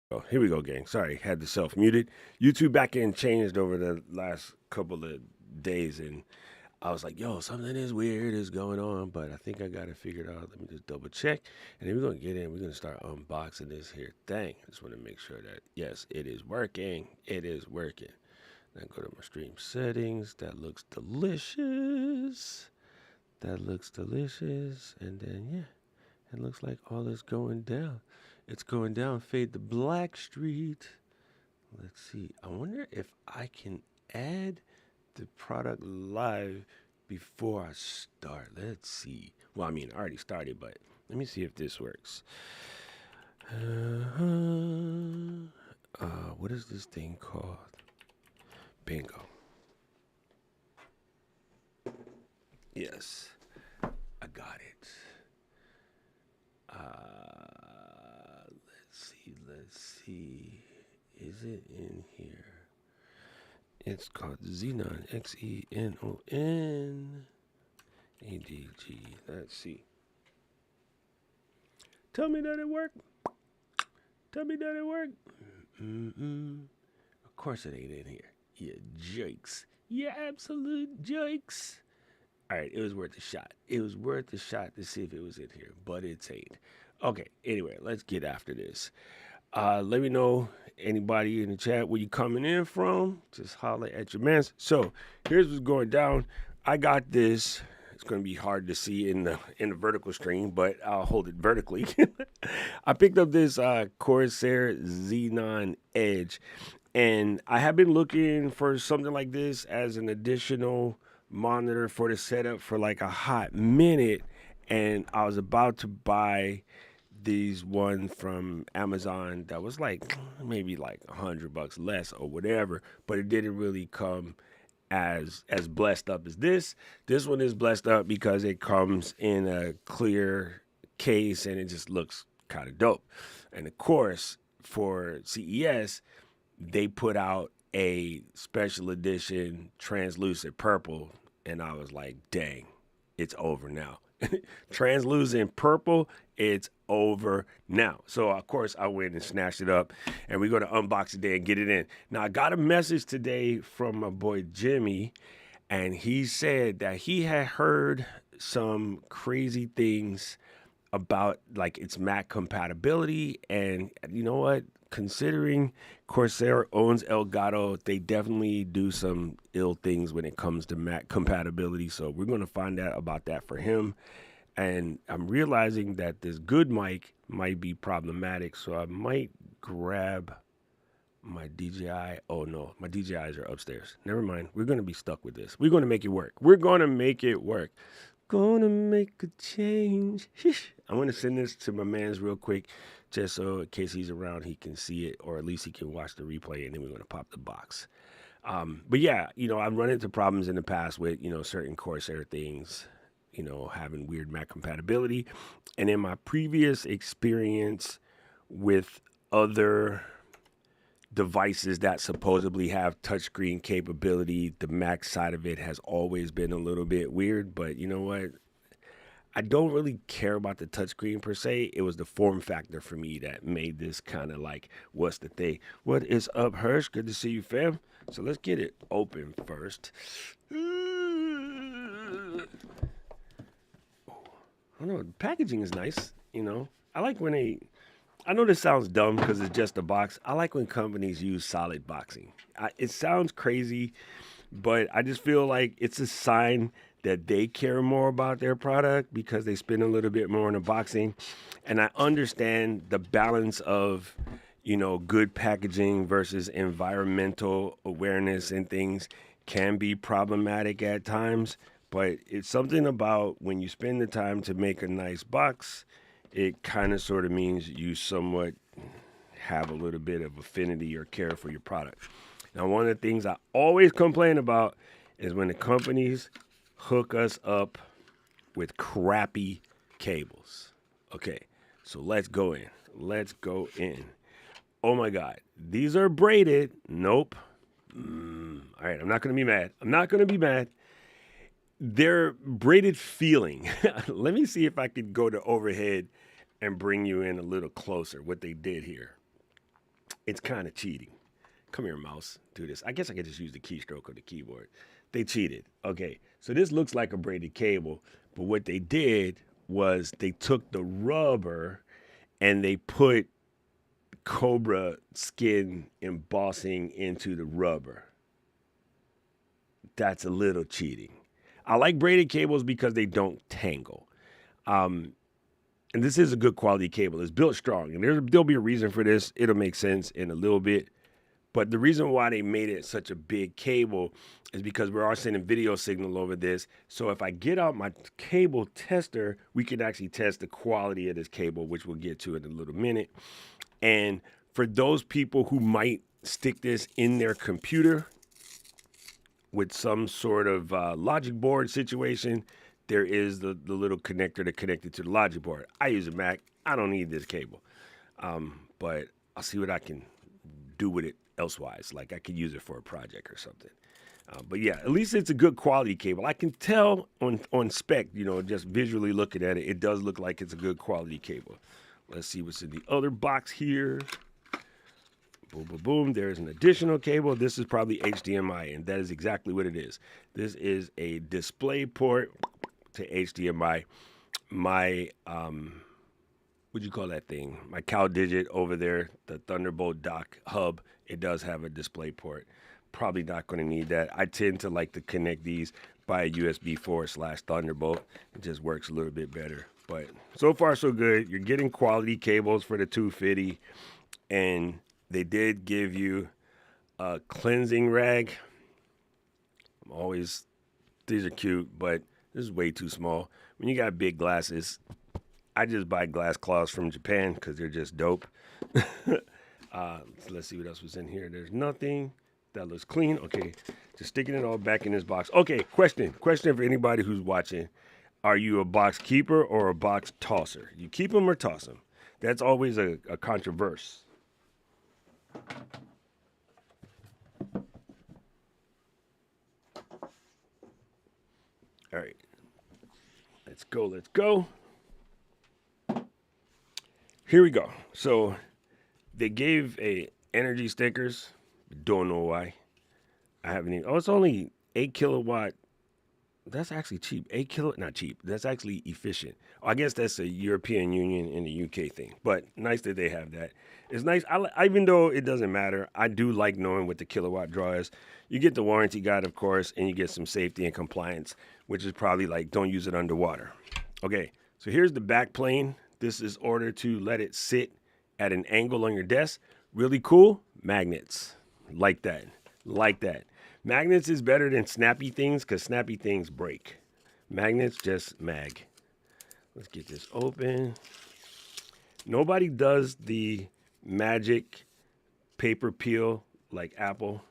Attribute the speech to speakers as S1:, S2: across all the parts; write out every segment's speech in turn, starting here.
S1: Oh, here we go, gang. Sorry, had the self muted. YouTube back end changed over the last couple of days, and I was like, yo, something is weird is going on, but I think I got it figured out. Let me just double check. And then we're going to get in. We're going to start unboxing this here thing. I just want to make sure that, yes, it is working. It is working. Then go to my stream settings. That looks delicious. That looks delicious. And then, yeah, it looks like all is going down. It's going down. Fade to Black Street. Let's see. I wonder if I can add the product live before I start. Let's see. Well, I mean, I already started, but let me see if this works. What is this thing called? Bingo. Yes, I got it. Let's see. Let's see. Is it in here? It's called Xenon. Xenon. ADG. Let's see. Tell me that it worked. Tell me that it worked. Of course it ain't in here. You jerks. You absolute jerks. All right, it was worth a shot. It was worth a shot to see if it was in here, but it ain't. Okay, anyway, let's get after this. Let me know, anybody in the chat, where you coming in from. Just holler at your man. So here's what's going down. I got this. It's going to be hard to see in the vertical stream, but I'll hold it vertically. I picked up this Corsair Xenon Edge, and I have been looking for something like this as an additional monitor for the setup for like a hot minute, and I was about to buy these one from Amazon that was like maybe like $100 less or whatever, but it didn't really come as blessed up as this. This one is blessed up because it comes in a clear case and it just looks kind of dope. And of course, for CES, they put out a special edition translucent purple, and I was like, dang, it's over now. Translucent purple, it's over now. So of course I went and snatched it up, and we're gonna unbox it today and get it in. Now I got a message today from my boy Jimmy, and he said that he had heard some crazy things about like its Mac compatibility, and you know what? Considering Corsair owns Elgato, they definitely do some ill things when it comes to Mac compatibility. So we're gonna find out about that for him. And I'm realizing that this good mic might be problematic, so I might grab my DJI. Oh no, my DJIs are upstairs. Never mind. We're gonna be stuck with this. We're gonna make it work. We're gonna make it work. Gonna make a change. I'm gonna send this to my man's real quick, just so in case he's around, he can see it, or at least he can watch the replay, and then we're gonna pop the box. But yeah, I've run into problems in the past with certain Corsair things, having weird Mac compatibility, and in my previous experience with other devices that supposedly have touchscreen capability, the Mac side of it has always been a little bit weird. But you know what? I don't really care about the touchscreen per se. It was the form factor for me that made this kind of like, what's the thing? What is up, Hirsch? Good to see you, fam. So let's get it open first. I don't know. The packaging is nice. I like when they. I know this sounds dumb because it's just a box. I like when companies use solid boxing. It sounds crazy, but I just feel like it's a sign that they care more about their product because they spend a little bit more on the boxing. And I understand the balance of, good packaging versus environmental awareness and things can be problematic at times. But it's something about when you spend the time to make a nice box, it kind of sort of means you somewhat have a little bit of affinity or care for your product. Now, one of the things I always complain about is when the companies hook us up with crappy cables. Okay, so let's go in. Let's go in. Oh my God, these are braided. Nope. All right, I'm not going to be mad. I'm not going to be mad. They're braided feeling. Let me see if I could go to overhead and bring you in a little closer what they did here. it's kind of cheating. Come here, mouse. Do this. I guess I could just use the keystroke of the keyboard. They cheated. Okay, so this looks like a braided cable, but what they did was they took the rubber and they put Cobra skin embossing into the rubber. That's a little cheating. I like braided cables because they don't tangle. And this is a good quality cable. It's built strong, and there'll be a reason for this. It'll make sense in a little bit. But the reason why they made it such a big cable is because we are sending video signal over this. So if I get out my cable tester, we can actually test the quality of this cable, which we'll get to in a little minute. And for those people who might stick this in their computer with some sort of logic board situation, there is the little connector to connect it to the logic board. I use a Mac. I don't need this cable. But I'll see what I can do with it elsewise. Like I could use it for a project or something. But yeah, at least it's a good quality cable. I can tell on spec, just visually looking at it, it does look like it's a good quality cable. Let's see what's in the other box here. Boom, boom, boom. There's an additional cable. This is probably HDMI, and that is exactly what it is. This is a display port to HDMI. My, what'd you call that thing? My CalDigit over there, the Thunderbolt dock hub, it does have a display port. Probably not going to need that. I tend to like to connect these by a USB 4/Thunderbolt. It just works a little bit better. But so far, so good. You're getting quality cables for the 250, and they did give you a cleansing rag. These are cute, but this is way too small. When you got big glasses, I just buy glass cloths from Japan because they're just dope. So let's see what else was in here. There's nothing. That looks clean. Okay, just sticking it all back in this box. Okay, question for anybody who's watching. Are you a box keeper or a box tosser? You keep them or toss them? That's always a controversy. All right, let's go. Here we go. So they gave a energy stickers. Don't know why. I haven't even. Oh, it's only 8 kilowatt. That's actually cheap. Not cheap. That's actually efficient. I guess that's a European Union and the UK thing. But nice that they have that. It's nice. Even though it doesn't matter, I do like knowing what the kilowatt draw is. You get the warranty guide, of course, and you get some safety and compliance, which is probably like don't use it underwater. Okay, so here's the back plane. This is ordered to let it sit at an angle on your desk. Really cool. Magnets. Like that. Magnets is better than snappy things because snappy things break. Magnets just mag. Let's get this open. Nobody does the magic paper peel like Apple.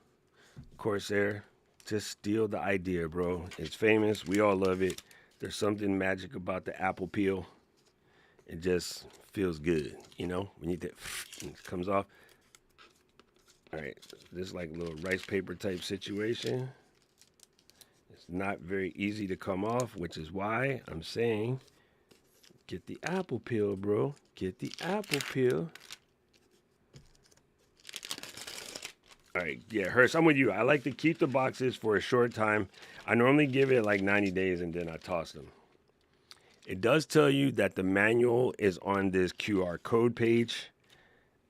S1: Corsair. Just steal the idea, bro. It's famous. We all love it. There's something magic about the Apple peel. It just feels good, when it comes off. All right, this is like a little rice paper type situation. It's not very easy to come off, which is why I'm saying get the Apple peel, bro. Get the Apple peel. All right, yeah, Hurst, I'm with you. I like to keep the boxes for a short time. I normally give it like 90 days and then I toss them. It does tell you that the manual is on this QR code page.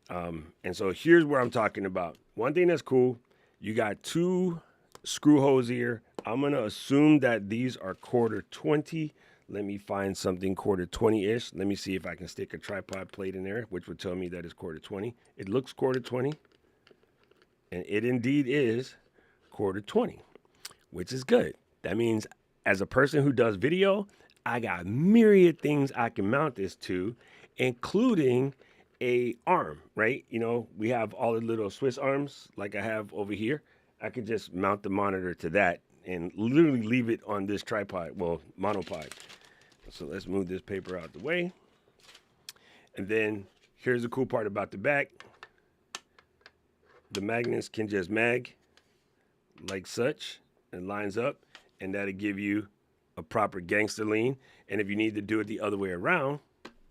S1: And so here's where I'm talking about. One thing that's cool, you got 2 screw holes here. I'm going to assume that these are 1/4-20. Let me find something 1/4-20-ish. Let me see if I can stick a tripod plate in there, which would tell me that it's 1/4-20. It looks 1/4-20. And it indeed is 1/4-20, which is good. That means as a person who does video, I got myriad things I can mount this to, including a arm, right? We have all the little Swiss arms like I have over here. I could just mount the monitor to that and literally leave it on this tripod, monopod. So let's move this paper out the way. And then here's the cool part about the back. The magnets can just mag like such and lines up, and that'll give you a proper gangster lean. And if you need to do it the other way around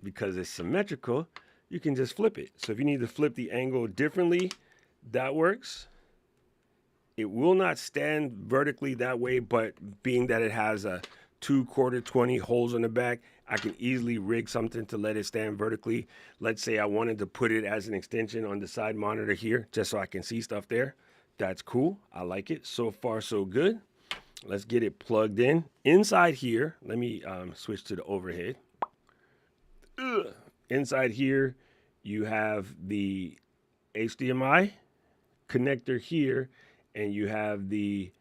S1: because it's symmetrical, you can just flip it. So if you need to flip the angle differently, that works. It will not stand vertically that way, but being that it has a 2/4 20 holes on the back, I can easily rig something to let it stand vertically. Let's say I wanted to put it as an extension on the side monitor here, just so I can see stuff there. That's cool. I like it. So far, so good. Let's get it plugged in. Inside here, let me switch to the overhead. Inside here, you have the HDMI connector here, and you have the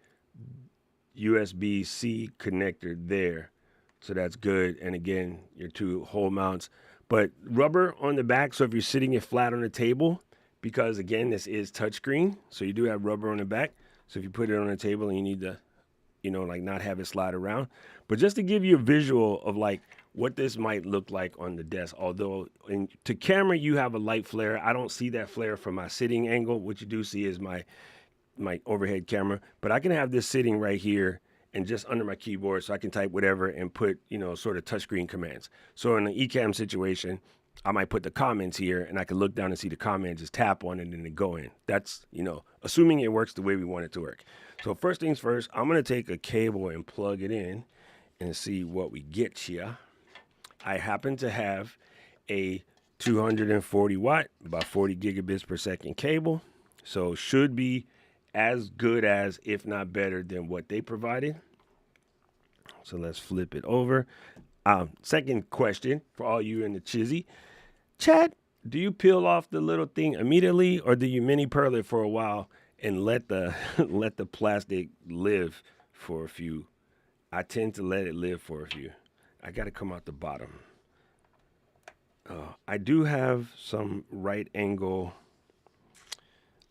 S1: USB-C connector there. So that's good. And again, your 2 hole mounts, but rubber on the back. So if you're sitting it flat on the table, because again, this is touchscreen, so you do have rubber on the back. So if you put it on the table and you need to, like not have it slide around, but just to give you a visual of like what this might look like on the desk. Although to camera, you have a light flare. I don't see that flare from my sitting angle. What you do see is my overhead camera, but I can have this sitting right here and just under my keyboard, so I can type whatever and put, sort of touchscreen commands. So in an Ecamm situation, I might put the comments here and I can look down and see the comments, just tap on it and then go in. That's, assuming it works the way we want it to work. So first things first, I'm going to take a cable and plug it in and see what we get here. I happen to have a 240 watt, about 40 gigabits per second cable. So should be as good as, if not better than what they provided. So let's flip it over. Second question for all you in the chizzy. Chad, do you peel off the little thing immediately, or do you mini pearl it for a while and let the let the plastic live for a few? I tend to let it live for a few. I got to come out the bottom. I do have some right angle.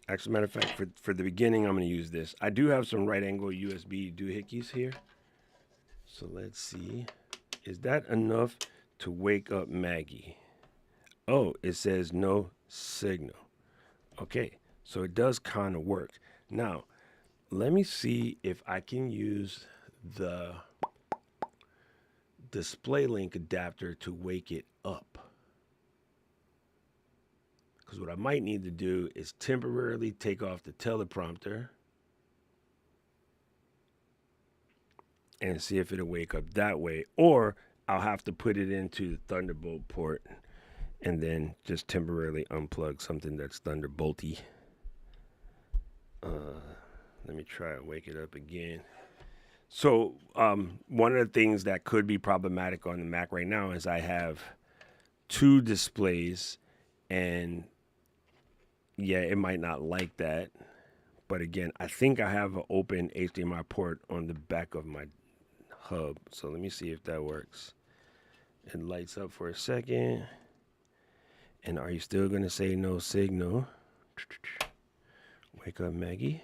S1: Actually, matter of fact, for the beginning, I'm going to use this. I do have some right angle USB doohickeys here. So let's see. Is that enough to wake up Maggie? Oh, it says no signal. Okay, so it does kind of work. Now, let me see if I can use the DisplayLink adapter to wake it up. Because what I might need to do is temporarily take off the teleprompter and see if it'll wake up that way. Or I'll have to put it into the Thunderbolt port and then just temporarily unplug something that's Thunderbolty. Let me try and wake it up again. So one of the things that could be problematic on the Mac right now is I have 2 displays, and yeah, it might not like that. But again, I think I have an open HDMI port on the back of my hub. So let me see if that works. It lights up for a second. And are you still going to say no signal? Wake up, Maggie.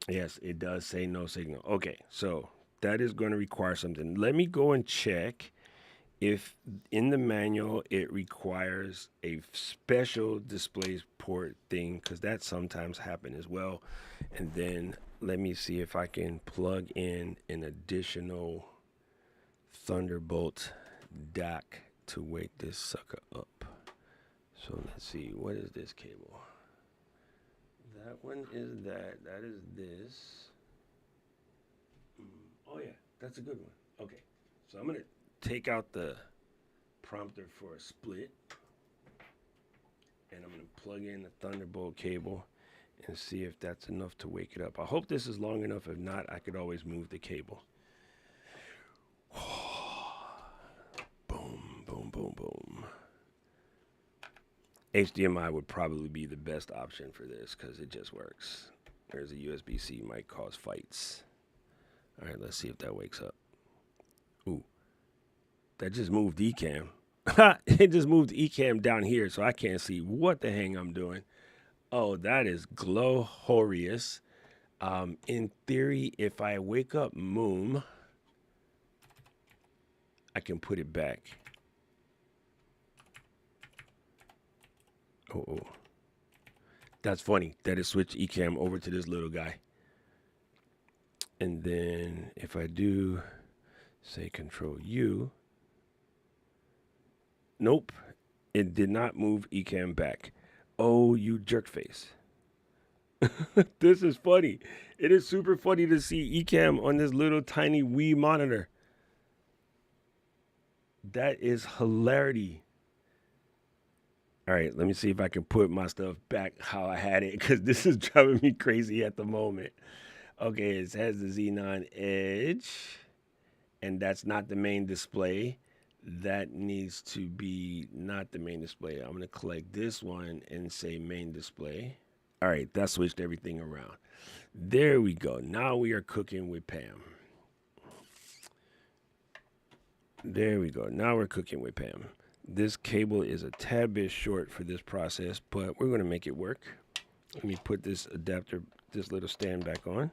S1: Yes, it does say no signal. Okay, so that is going to require something. Let me go and check if in the manual it requires a special display port thing, because that sometimes happens as well. And then let me see if I can plug in an additional Thunderbolt dock to wake this sucker up. So let's see, what is this cable? That one is that is this. Oh yeah, that's a good one. Okay, so I'm gonna take out the prompter for a split, and I'm going to plug in the Thunderbolt cable and see if that's enough to wake it up. I hope this is long enough. If not, I could always move the cable. Boom, boom, boom, boom. HDMI would probably be the best option for this because it just works. There's a USB-C, might cause fights. All right, let's see if that wakes up. Ooh. That just moved Ecamm. It just moved Ecamm down here, so I can't see what the hang I'm doing. Oh, that is glorious. In theory, if I wake up Moom, I can put it back. Oh. That's funny that it switched Ecamm over to this little guy. And then if I do, say Control U, Nope. It did not move Ecamm back. Oh, you jerk face. This is funny. It is super funny to see Ecamm on this little tiny Wii monitor. That is hilarity. All right, let me see if I can put my stuff back how I had it because this is driving me crazy at the moment. Okay, it has the Xenon Edge, and that's not the main display. That needs to be not the main display. I'm going to collect this one and say main display. All right, that switched everything around. There we go. Now we are cooking with Pam. There we go. Now we're cooking with Pam. This cable is a tad bit short for this process, but we're going to make it work. Let me put this adapter, this little stand back on.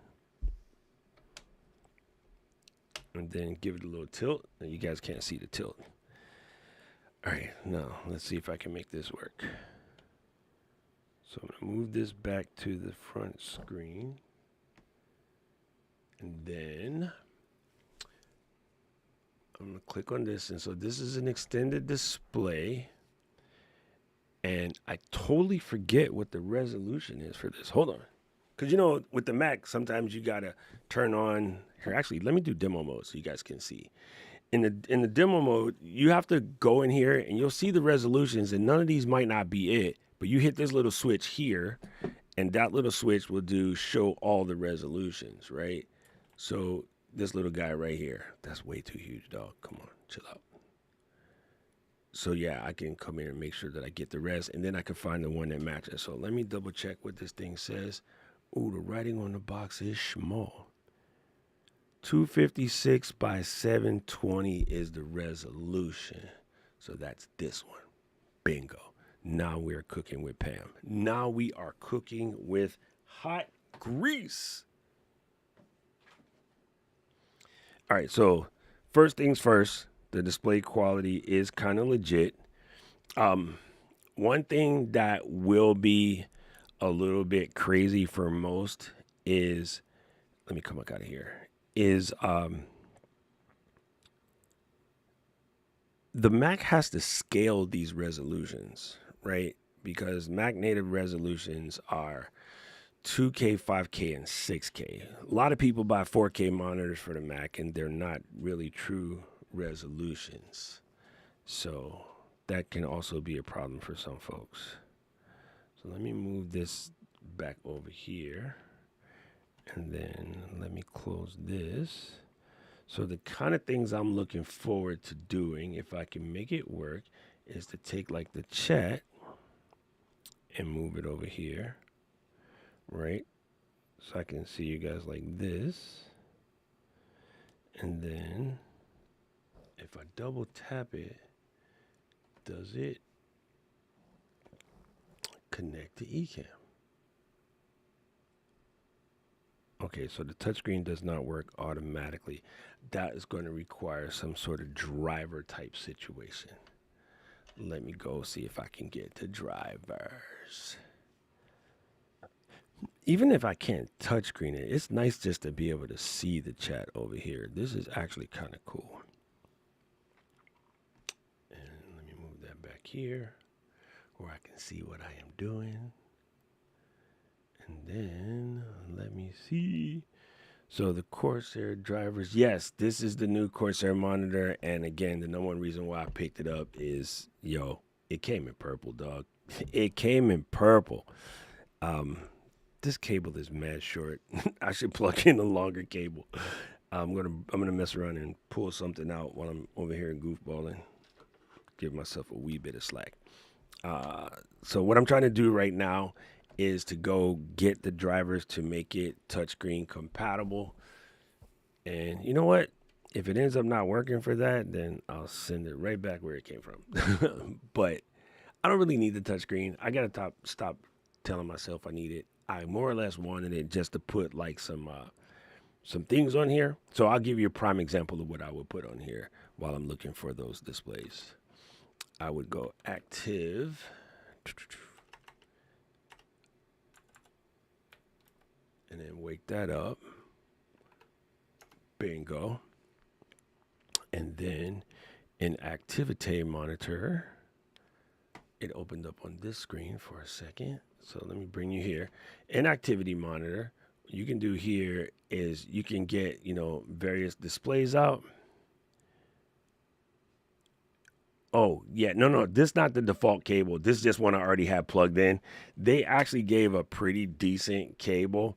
S1: And then give it a little tilt. And you guys can't see the tilt. All right, now let's see if I can make this work. So I'm going to move this back to the front screen. And then I'm going to click on this. And so this is an extended display. And I totally forget what the resolution is for this. Hold on. Because, you know, with the Mac, sometimes you got to turn on. Here, actually, let me do demo mode so you guys can see. In the demo mode, you have to go in here and you'll see the resolutions. And none of these might not be it. But you hit this little switch here. And that little switch will do show all the resolutions, right? So this little guy right here, that's way too huge, dog. Come on, chill out. So yeah, I can come here and make sure that I get the rest, and then I can find the one that matches. So let me double check what this thing says. Ooh, the writing on the box is small. 256 by 720 is the resolution. So that's this one. Bingo. Now we're cooking with Pam. Now we are cooking with hot grease. All right, so first things first, the display quality is kind of legit. One thing that will be a little bit crazy for most is, let me come back out of here, is the Mac has to scale these resolutions, right? Because Mac native resolutions are 2K, 5K, and 6K. A lot of people buy 4K monitors for the Mac, and they're not really true resolutions. So that can also be a problem for some folks. So let me move this back over here. And then let me close this. So the kind of things I'm looking forward to doing, if I can make it work, is to take like the chat and move it over here. Right? So I can see you guys like this. And then if I double tap it, does it connect to Ecamm? Okay, so the touchscreen does not work automatically. That is going to require some sort of driver type situation. Let me go see if I can get the drivers. Even if I can't touchscreen it, it's nice just to be able to see the chat over here. This is actually kind of cool. And let me move that back here where I can see what I am doing. And then let me see. So the Corsair drivers, yes, this is the new Corsair monitor. And again, the number one reason why I picked it up is, yo, it came in purple, dog. It came in purple. This cable is mad short. I should plug in a longer cable. I'm gonna mess around and pull something out while I'm over here goofballing. Give myself a wee bit of slack. So what I'm trying to do right now is to go get the drivers to make it touchscreen compatible. And you know what? If it ends up not working for that, then I'll send it right back where it came from. But I don't really need the touchscreen. I gotta stop telling myself I need it. I more or less wanted it just to put like some things on here. So I'll give you a prime example of what I would put on here while I'm looking for those displays. I would go active. And then wake that up. Bingo. And then in activity monitor, it opened up on this screen for a second. So let me bring you here. In activity monitor, you can do here is you can get, various displays out. Oh, yeah. No. This is not the default cable. This is just one I already have plugged in. They actually gave a pretty decent cable.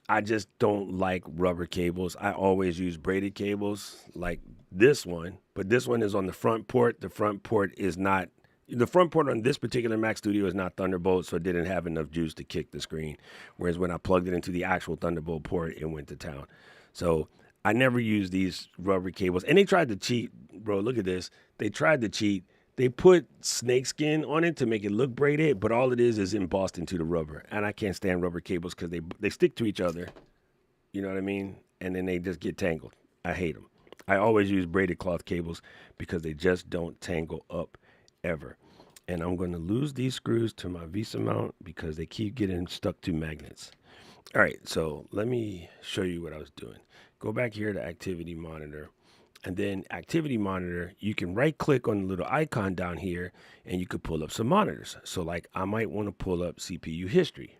S1: I just don't like rubber cables. I always use braided cables like this one, but this one is on the front port. The front port on this particular Mac Studio is not Thunderbolt, so it didn't have enough juice to kick the screen. Whereas when I plugged it into the actual Thunderbolt port, it went to town. So I never use these rubber cables. And they tried to cheat, bro. Look at this. They tried to cheat. They put snakeskin on it to make it look braided, but all it is embossed into the rubber. And I can't stand rubber cables because they stick to each other. You know what I mean? And then they just get tangled. I hate them. I always use braided cloth cables because they just don't tangle up ever. And I'm going to lose these screws to my Visa mount because they keep getting stuck to magnets. All right, so let me show you what I was doing. Go back here to activity monitor. And then activity monitor, you can right click on the little icon down here and you could pull up some monitors. So like I might want to pull up CPU history,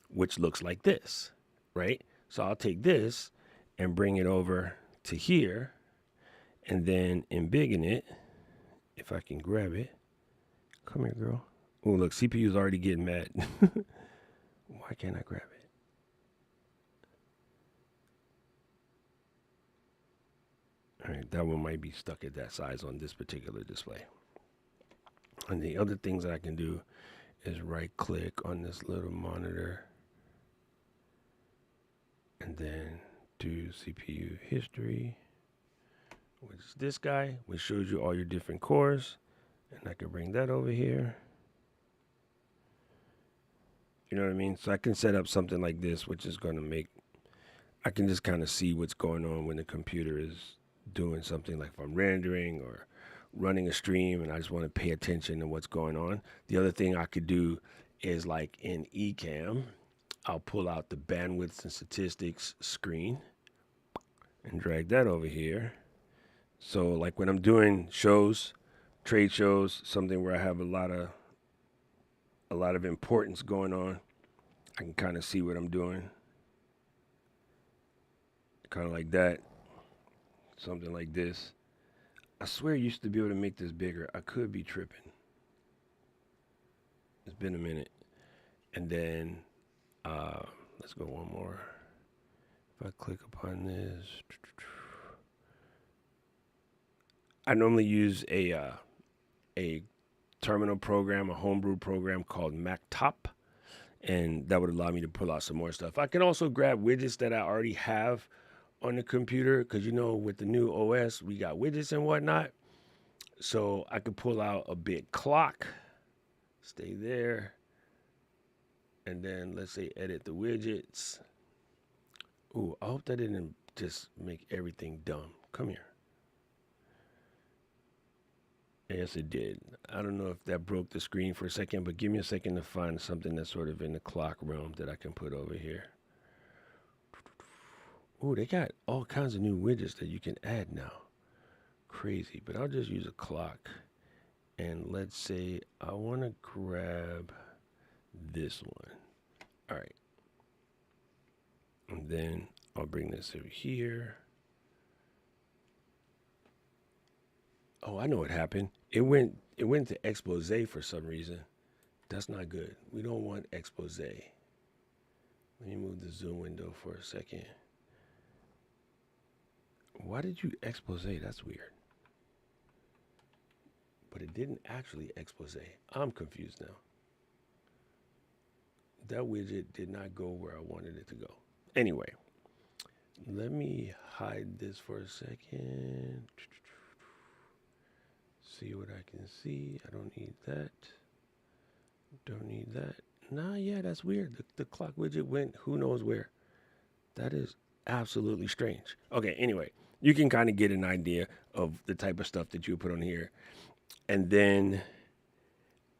S1: which looks like this, right? So I'll take this and bring it over to here and then embiggen it. If I can grab it. Come here, girl. Oh, look, CPU's already getting mad. Why can't I grab it? All right, that one might be stuck at that size on this particular display. And the other things that I can do is right click on this little monitor and then do CPU history, which is this guy, which shows you all your different cores. And I can bring that over here. You know what I mean? So I can set up something like this, which is going to make, I can just kind of see what's going on when the computer is doing something, like if I'm rendering or running a stream and I just want to pay attention to what's going on. The other thing I could do is like in Ecamm, I'll pull out the bandwidth and statistics screen and drag that over here. So like when I'm doing shows, trade shows, something where I have a lot of importance going on, I can kind of see what I'm doing. Kind of like that. Something like this. I swear I used to be able to make this bigger. I could be tripping. It's been a minute. And then let's go one more. If I click upon this, I normally use a terminal program, a homebrew program called MacTop, and that would allow me to pull out some more stuff. I can also grab widgets that I already have on the computer because, with the new OS, we got widgets and whatnot. So I could pull out a bit clock, stay there, and then let's say edit the widgets. Ooh, I hope that didn't just make everything dumb. Come here. Yes, it did. I don't know if that broke the screen for a second, but give me a second to find something that's sort of in the clock realm that I can put over here. Ooh, they got all kinds of new widgets that you can add now. Crazy, but I'll just use a clock. And let's say I want to grab this one. All right. And then I'll bring this over here. Oh, I know what happened. It went to expose for some reason. That's not good. We don't want expose. Let me move the zoom window for a second. Why did you expose? That's weird. But it didn't actually expose. I'm confused now. That widget did not go where I wanted it to go. Anyway, let me hide this for a second. See what I can see. I don't need that. Don't need that. Nah, yeah, that's weird. The clock widget went who knows where. That is absolutely strange. Okay, anyway, you can kind of get an idea of the type of stuff that you put on here. And then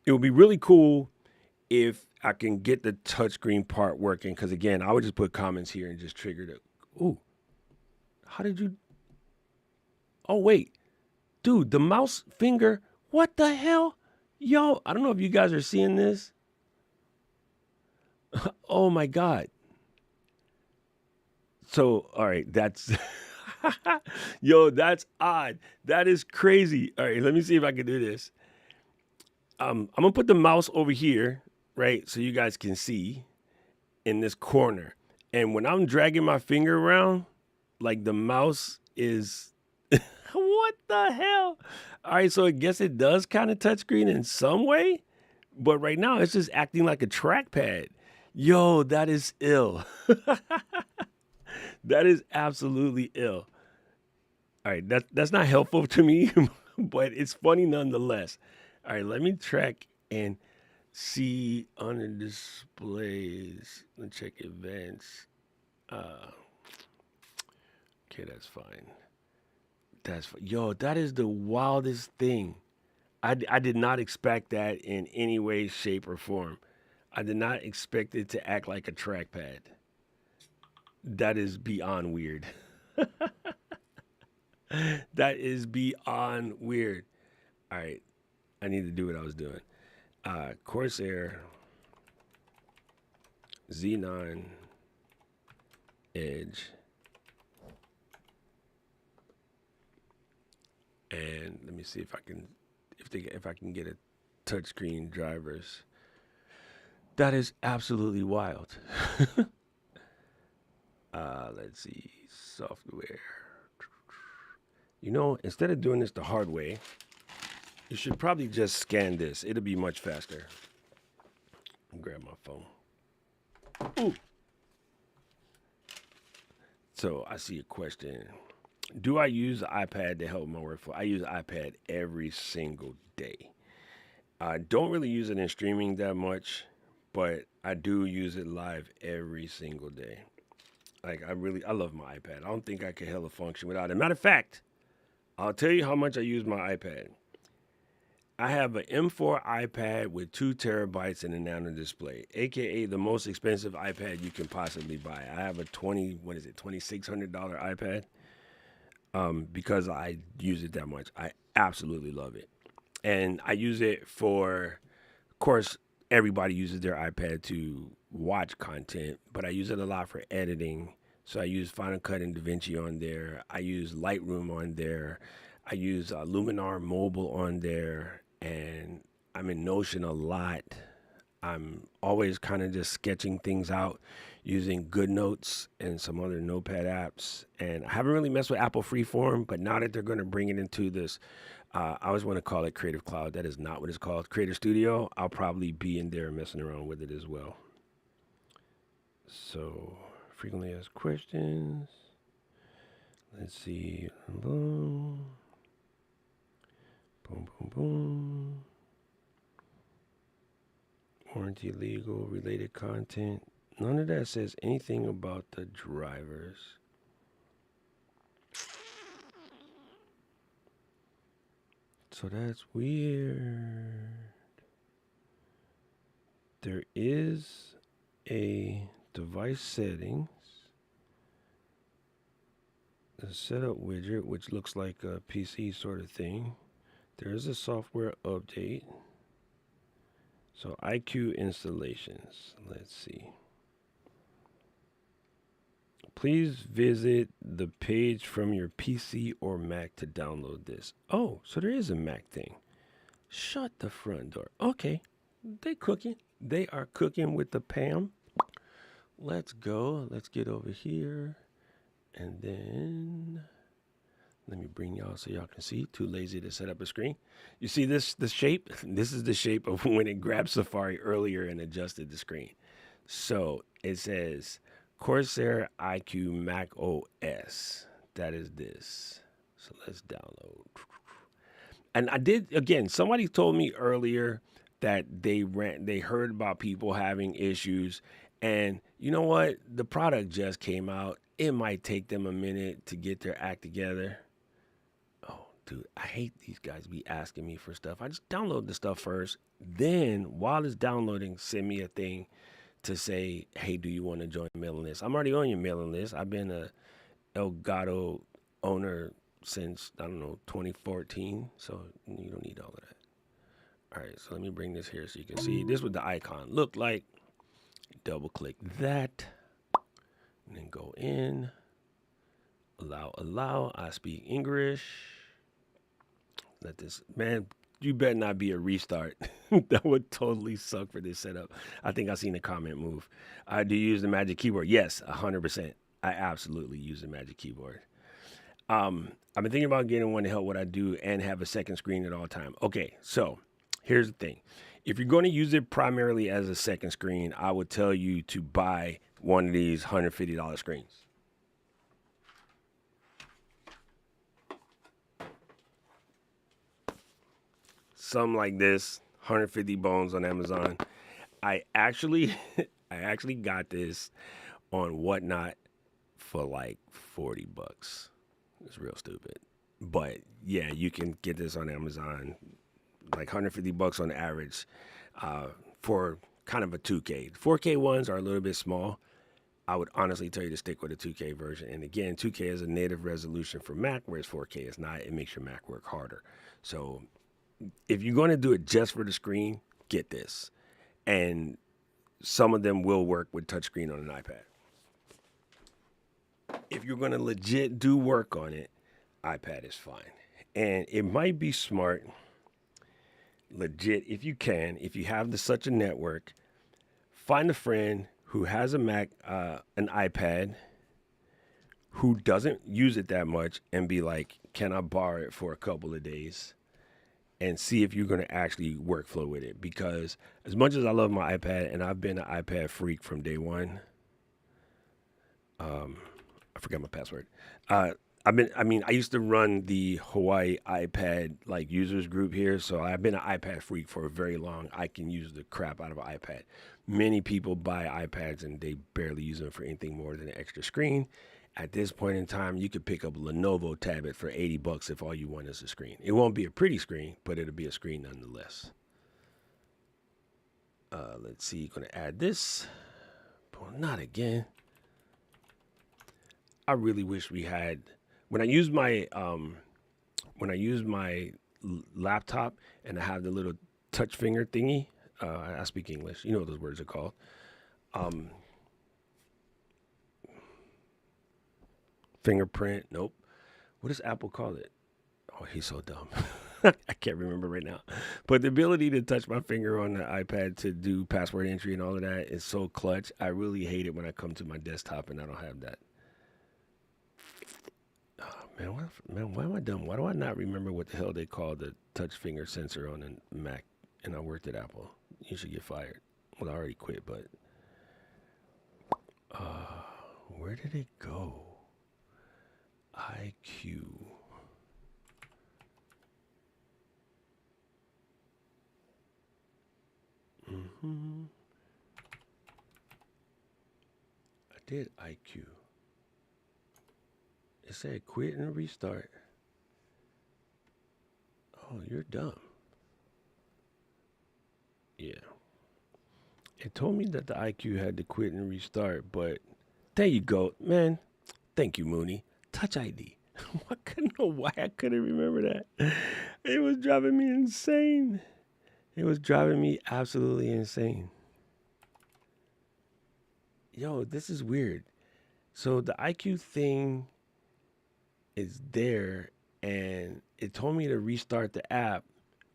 S1: it would be really cool if I can get the touchscreen part working. Because again, I would just put comments here and just trigger the. Ooh, how did you? Oh, wait. Dude, the mouse finger, what the hell? Yo, I don't know if you guys are seeing this. Oh my God. So, all right, that's yo, that's odd. That is crazy. All right, let me see if I can do this. I'm gonna put the mouse over here, right, so you guys can see in this corner. And when I'm dragging my finger around, like the mouse is what the hell? All right, so I guess it does kind of touchscreen in some way, but right now it's just acting like a trackpad. Yo, that is ill. That is absolutely ill. All right, that's not helpful to me, but it's funny nonetheless. All right, let me track and see under displays. Let's check events. Uh, okay, that's fine. Yo, that is the wildest thing. I did not expect that in any way, shape, or form. I did not expect it to act like a trackpad. That is beyond weird. That is beyond weird. All right, I need to do what I was doing. Corsair Z9 Edge, and let me see if I can if I can get a touchscreen drivers. That is absolutely wild. Let's see software. You know, instead of doing this the hard way, you should probably just scan this. It'll be much faster. Grab my phone. Ooh. So I see a question. Do I use the iPad to help my workflow? I use iPad every single day. I don't really use it in streaming that much, but I do use it live every single day. Like I love my iPad. I don't think I could hella function without it. Matter of fact, I'll tell you how much I use my iPad. I have an M4 iPad with 2 terabytes and a nano display, aka the most expensive iPad you can possibly buy. I have a $2,600 iPad because I use it that much. I absolutely love it. And I use it for, of course, everybody uses their iPad to watch content, but I use it a lot for editing. So I use Final Cut and DaVinci on there. I use Lightroom on there. I use Luminar Mobile on there, and I'm in Notion a lot. I'm always kind of just sketching things out using GoodNotes and some other notepad apps. And I haven't really messed with Apple Freeform, but now that they're going to bring it into this, I always want to call it Creative Cloud. That is not what it's called. Creator Studio, I'll probably be in there messing around with it as well. So, frequently asked questions. Let's see. Boom, boom, boom, boom. Warranty, legal, related content. None of that says anything about the drivers. So that's weird. There is a device settings, a setup widget, which looks like a PC sort of thing. There is a software update. So iCUE installations. Let's see. Please visit the page from your PC or Mac to download this. Oh, so there is a Mac thing. Shut the front door. Okay, they cooking. They are cooking with the Pam. Let's go. Let's get over here. And then let me bring y'all so y'all can see. Too lazy to set up a screen. You see this shape? This is the shape of when it grabbed Safari earlier and adjusted the screen. So it says Corsair iCUE Mac OS. That is this. So let's download. And I did, again, somebody told me earlier that they heard about people having issues. And you know what? The product just came out. It might take them a minute to get their act together. Oh, dude, I hate these guys be asking me for stuff. I just download the stuff first. Then, while it's downloading, send me a thing to say, hey, do you want to join the mailing list? I'm already on your mailing list. I've been a Elgato owner since, I don't know, 2014. So you don't need all of that. All right, so let me bring this here so you can see. This is what the icon looked like. Double click that. And then go in. Allow. I speak English. Let this, man, you better not be a restart. That would totally suck for this setup. I think I seen a comment move. Do you use the Magic Keyboard? Yes, 100%. I absolutely use the Magic Keyboard. I've been thinking about getting one to help what I do and have a second screen at all time. Okay, so here's the thing. If you're going to use it primarily as a second screen, I would tell you to buy one of these $150 screens. Something like this, 150 bones on Amazon. I actually got this on Whatnot for like 40 bucks. It's real stupid. But yeah, you can get this on Amazon, like 150 bucks on average, for kind of a 2K. 4K ones are a little bit small. I would honestly tell you to stick with a 2K version. And again, 2K is a native resolution for Mac, whereas 4K is not. It makes your Mac work harder. So if you're going to do it just for the screen, get this. And some of them will work with touchscreen on an iPad. If you're going to legit do work on it, iPad is fine. And it might be smart, legit, if you can, if you have such a network, find a friend who has a Mac, an iPad, who doesn't use it that much, and be like, can I borrow it for a couple of days? And see if you're going to actually workflow with it. Because as much as I love my iPad, and I've been an iPad freak from day one, I forgot my password. I used to run the Hawaii iPad like users group here, so I've been an iPad freak for a very long. I can use the crap out of an iPad. Many people buy iPads and they barely use them for anything more than an extra screen. At this point in time, you could pick up a Lenovo tablet for 80 bucks if all you want is a screen. It won't be a pretty screen, but it'll be a screen nonetheless. Let's see, going to add this. But not again. I really wish we had, when I use my laptop and I have the little touch finger thingy, I speak English. You know what those words are called. Fingerprint. Nope. What does Apple call it? Oh, he's so dumb. I can't remember right now. But the ability to touch my finger on the iPad to do password entry and all of that is so clutch. I really hate it when I come to my desktop and I don't have that. Oh, man, why am I dumb? Why do I not remember what the hell they call the touch finger sensor on a Mac? And I worked at Apple. You should get fired. Well, I already quit, but where did it go? IQ. I did IQ. It said quit and restart. Oh, you're dumb. Yeah. It told me that the IQ had to quit and restart, but there you go, man. Thank you, Mooney. Touch ID. I couldn't know why I couldn't remember that. It was driving me insane. It was driving me absolutely insane. Yo, this is weird. So the IQ thing is there, and it told me to restart the app,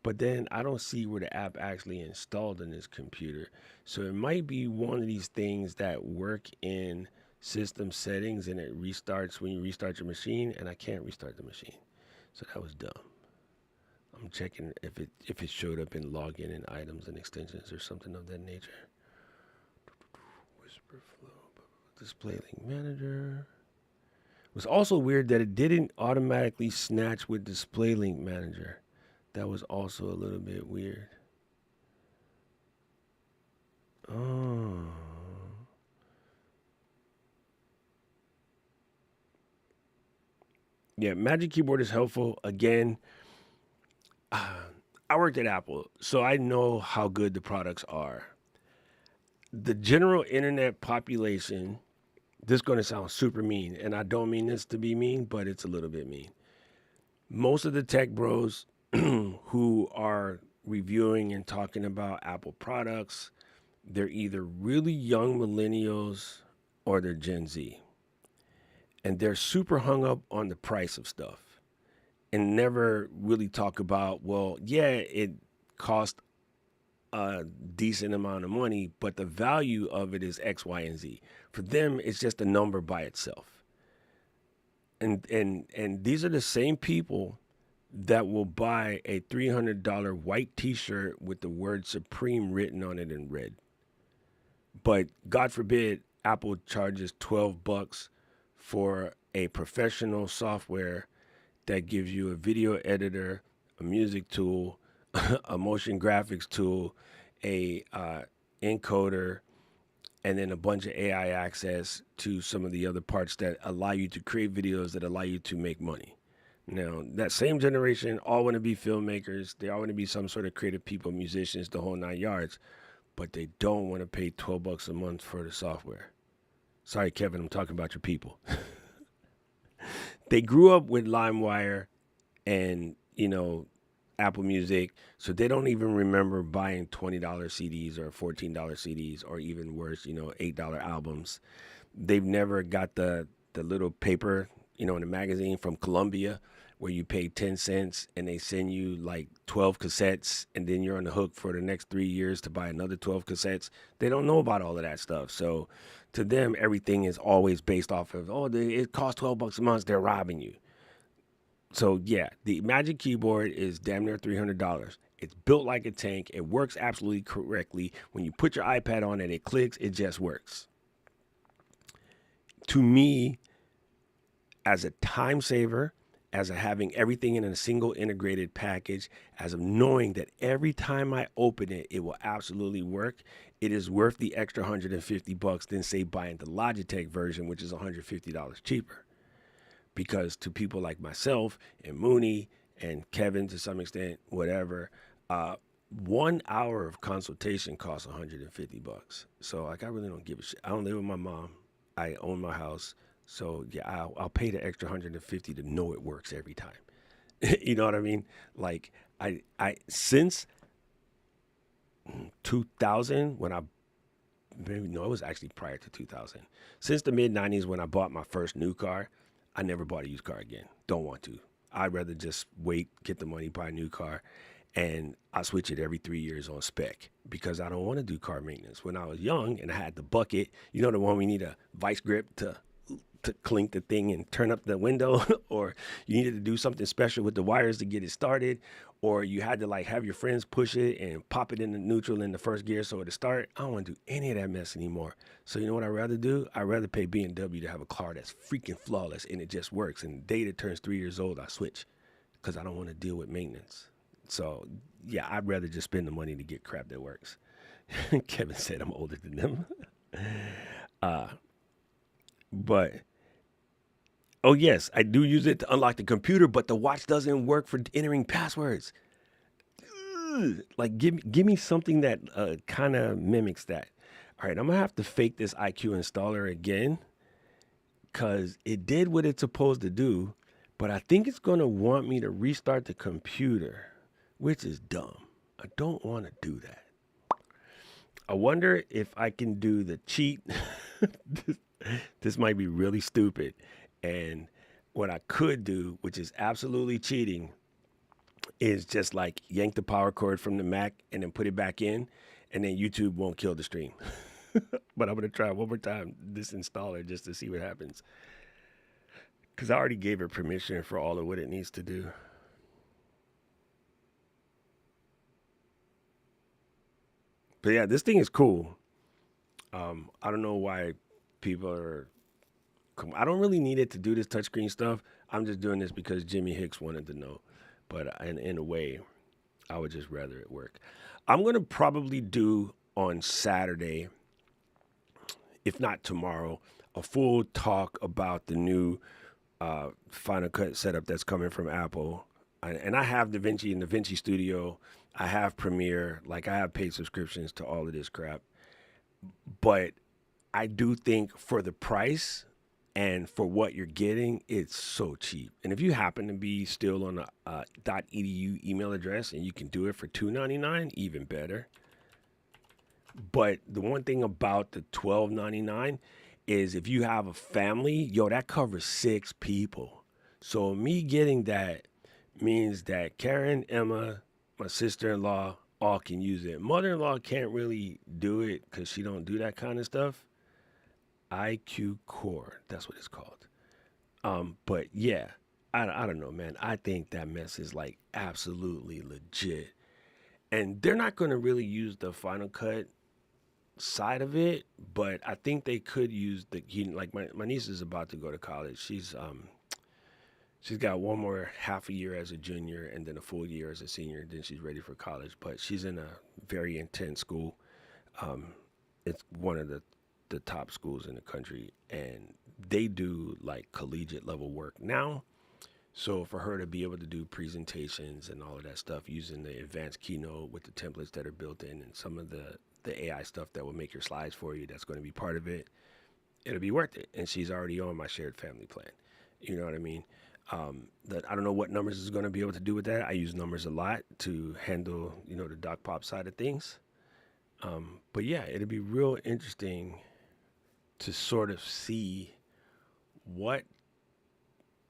S1: but then I don't see where the app actually installed in this computer. So it might be one of these things that work in system settings and it restarts when you restart your machine, and I can't restart the machine. So that was dumb. I'm checking if it showed up in login and items and extensions or something of that nature. Whisperflow, display link manager. It was also weird that it didn't automatically snatch with display link manager. That was also a little bit weird. Oh. Yeah, Magic Keyboard is helpful. Again, I worked at Apple, so I know how good the products are. The general internet population, this is going to sound super mean, and I don't mean this to be mean, but it's a little bit mean. Most of the tech bros who are reviewing and talking about Apple products, they're either really young millennials or they're Gen Z. And they're super hung up on the price of stuff and never really talk about, well, yeah, it cost a decent amount of money, but the value of it is X, Y, and Z. For them, it's just a number by itself. And these are the same people that will buy a $300 white T-shirt with the word Supreme written on it in red. But God forbid, Apple charges $12 for a professional software that gives you a video editor, a music tool, a motion graphics tool, a encoder, and then a bunch of AI access to some of the other parts that allow you to create videos that allow you to make money. Now, that same generation all want to be filmmakers. They all want to be some sort of creative people, musicians, the whole 9 yards, but they don't want to pay $12 a month for the software. Sorry, Kevin, I'm talking about your people. They grew up with LimeWire and, Apple Music, so they don't even remember buying $20 CDs or $14 CDs or even worse, $8 albums. They've never got the little paper, in a magazine from Columbia where you pay 10 cents and they send you like 12 cassettes and then you're on the hook for the next 3 years to buy another 12 cassettes. They don't know about all of that stuff. So to them, everything is always based off of, it costs $12 a month. They're robbing you. So yeah, the Magic Keyboard is damn near $300. It's built like a tank. It works absolutely correctly. When you put your iPad on and it clicks, it just works. To me, as a time saver, as of having everything in a single integrated package, as of knowing that every time I open it, it will absolutely work, it is worth the extra $150 than say buying the Logitech version, which is $150 cheaper. Because to people like myself and Mooney and Kevin to some extent, whatever, 1 hour of consultation costs $150. So like, I really don't give a shit. I don't live with my mom. I own my house. So yeah, I'll pay the extra $150 to know it works every time. You know what I mean? Like I since 2000 when it was actually prior to 2000. Since the mid 90s when I bought my first new car, I never bought a used car again. Don't want to. I'd rather just wait, get the money, buy a new car, and I switch it every 3 years on spec because I don't want to do car maintenance. When I was young and I had the bucket, the one we need a vice grip to clink the thing and turn up the window, or you needed to do something special with the wires to get it started, or you had to like have your friends push it and pop it in the neutral in the first gear so it'll start. I don't want to do any of that mess anymore. So you know what I'd rather do? I'd rather pay BMW to have a car that's freaking flawless and it just works. And the day that turns 3 years old, I switch because I don't want to deal with maintenance. So yeah, I'd rather just spend the money to get crap that works. Kevin said I'm older than them. But oh yes, I do use it to unlock the computer, but the watch doesn't work for entering passwords. Ugh. Like give me something that kind of mimics that. All right, I'm gonna have to fake this iQ installer again because it did what it's supposed to do, but I think it's gonna want me to restart the computer, which is dumb. I don't want to do that. I wonder if I can do the cheat. This might be really stupid. And what I could do, which is absolutely cheating, is just like yank the power cord from the Mac and then put it back in, and then YouTube won't kill the stream. But I'm going to try one more time this installer just to see what happens. Because I already gave it permission for all of what it needs to do. But yeah, this thing is cool. I don't know why people are. I don't really need it to do this touchscreen stuff. I'm just doing this because Jimmy Hicks wanted to know. But in a way, I would just rather it work. I'm going to probably do on Saturday, if not tomorrow, a full talk about the new Final Cut setup that's coming from Apple. And I have DaVinci and DaVinci Studio. I have Premiere. Like, I have paid subscriptions to all of this crap. But I do think for the price And for what you're getting, it's so cheap. And if you happen to be still on a .edu email address and you can do it for $2.99, even better. But the one thing about the $12.99 is if you have a family, yo, that covers 6 people. So me getting that means that Karen, Emma, my sister-in-law, all can use it. Mother-in-law can't really do it because she don't do that kind of stuff. IQ Core, that's what it's called. But yeah, I don't know, man. I think that mess is like absolutely legit. And they're not going to really use the Final Cut side of it, but I think they could use like my niece is about to go to college. She's got one more half a year as a junior and then a full year as a senior. Then she's ready for college, but she's in a very intense school. It's one of the top schools in the country, and they do like collegiate level work now. So for her to be able to do presentations and all of that stuff using the advanced Keynote with the templates that are built in and some of the AI stuff that will make your slides for you, that's going to be part of it. It'll be worth it. And she's already on my shared family plan. You know what I mean? That I don't know what numbers is going to be able to do with that. I use numbers a lot to handle, the doc pop side of things. But yeah, it'll be real interesting to sort of see what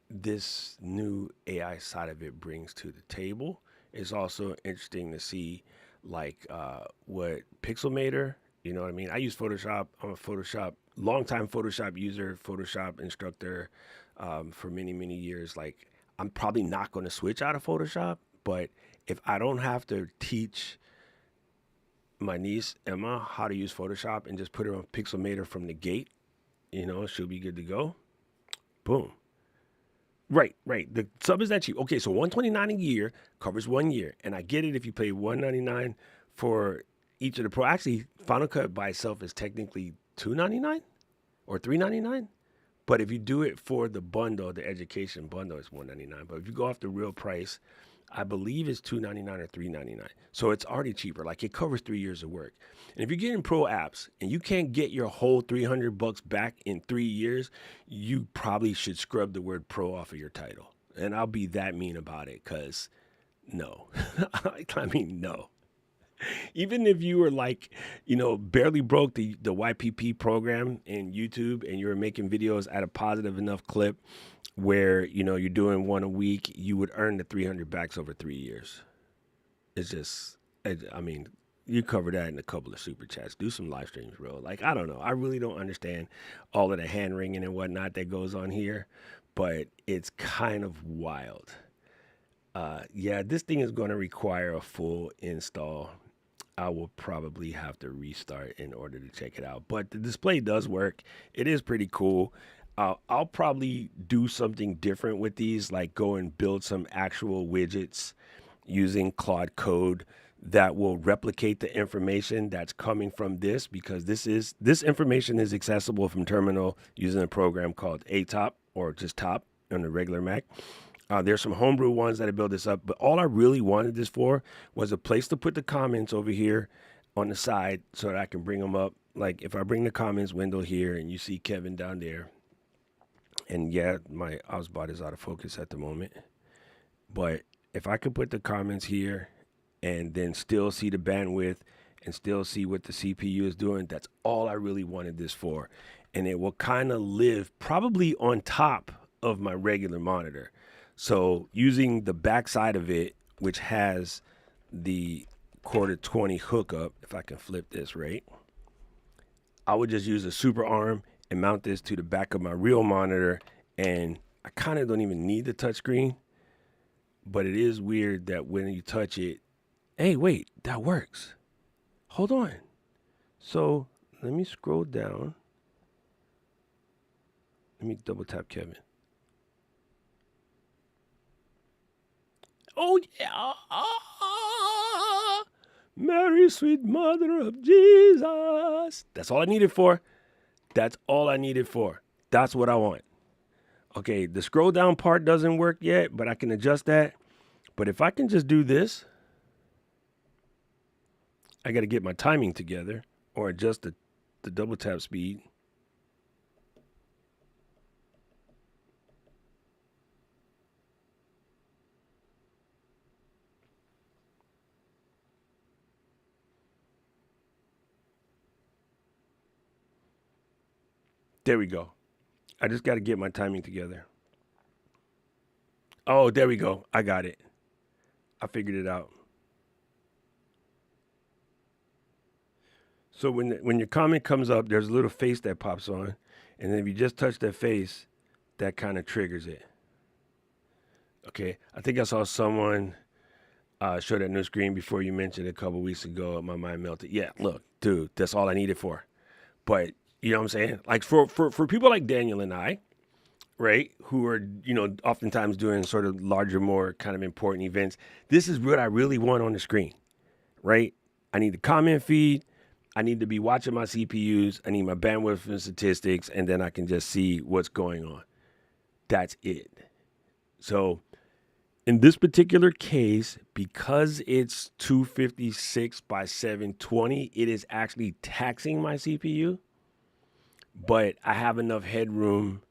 S1: this new AI side of it brings to the table. It's also interesting to see like what Pixelmator, you know what I mean? I use Photoshop. I'm a longtime Photoshop user, Photoshop instructor for many, many years. Like I'm probably not going to switch out of Photoshop, but if I don't have to teach my niece Emma how to use Photoshop and just put her on Pixelmator from the gate, she'll be good to go. Boom. Right. The sub is that cheap. Okay, so $129 a year covers 1 year, and I get it if you pay $199 for each of the pro. Actually, Final Cut by itself is technically $299 or $399, but if you do it for the bundle, the education bundle, it's $199. But if you go off the real price, I believe it's $299 or $399. So it's already cheaper. Like it covers 3 years of work. And if you're getting pro apps and you can't get your whole $300 back in 3 years, you probably should scrub the word pro off of your title. And I'll be that mean about it because no. I mean, no. Even if you were like, barely broke the YPP program in YouTube and you were making videos at a positive enough clip where, you're doing one a week, you would earn the 300 backs over 3 years. It's just, I mean, you cover that in a couple of super chats. Do some live streams, bro. Like, I don't know. I really don't understand all of the hand wringing and whatnot that goes on here, but it's kind of wild. Yeah, this thing is going to require a full install. I will probably have to restart in order to check it out. But the display does work. It is pretty cool. I'll probably do something different with these, like go and build some actual widgets using Claude Code that will replicate the information that's coming from this, because this information is accessible from terminal using a program called ATOP or just Top on the regular Mac. There's some homebrew ones that I built this up, but all I really wanted this for was a place to put the comments over here on the side so that I can bring them up. Like if I bring the comments window here and you see Kevin down there, and yeah, my Osbot is out of focus at the moment, but if I could put the comments here and then still see the bandwidth and still see what the CPU is doing, that's all I really wanted this for. And it will kind of live probably on top of my regular monitor. So using the backside of it, which has the quarter 20 hookup, if I can flip this right, I would just use a super arm and mount this to the back of my real monitor. And I kind of don't even need the touchscreen, but it is weird that when you touch it, hey, wait, that works. Hold on. So let me scroll down. Let me double tap Kevin. Oh, yeah. Mary, sweet mother of Jesus. That's all I needed for. That's all I needed for. That's what I want. Okay, the scroll down part doesn't work yet, but I can adjust that. But if I can just do this, I got to get my timing together or adjust the double tap speed. There we go. I just got to get my timing together. Oh, there we go. I got it. I figured it out. So when your comment comes up, there's a little face that pops on, and then if you just touch that face, that kind of triggers it. Okay, I think I saw someone show that new screen before you mentioned a couple weeks ago. My mind melted. Yeah, look, dude, that's all I needed for. But you know what I'm saying? Like for people like Daniel and I, right, who are, oftentimes doing sort of larger, more kind of important events, this is what I really want on the screen, right? I need the comment feed. I need to be watching my CPUs. I need my bandwidth and statistics, and then I can just see what's going on. That's it. So in this particular case, because it's 256 by 720, it is actually taxing my CPU, but I have enough headroom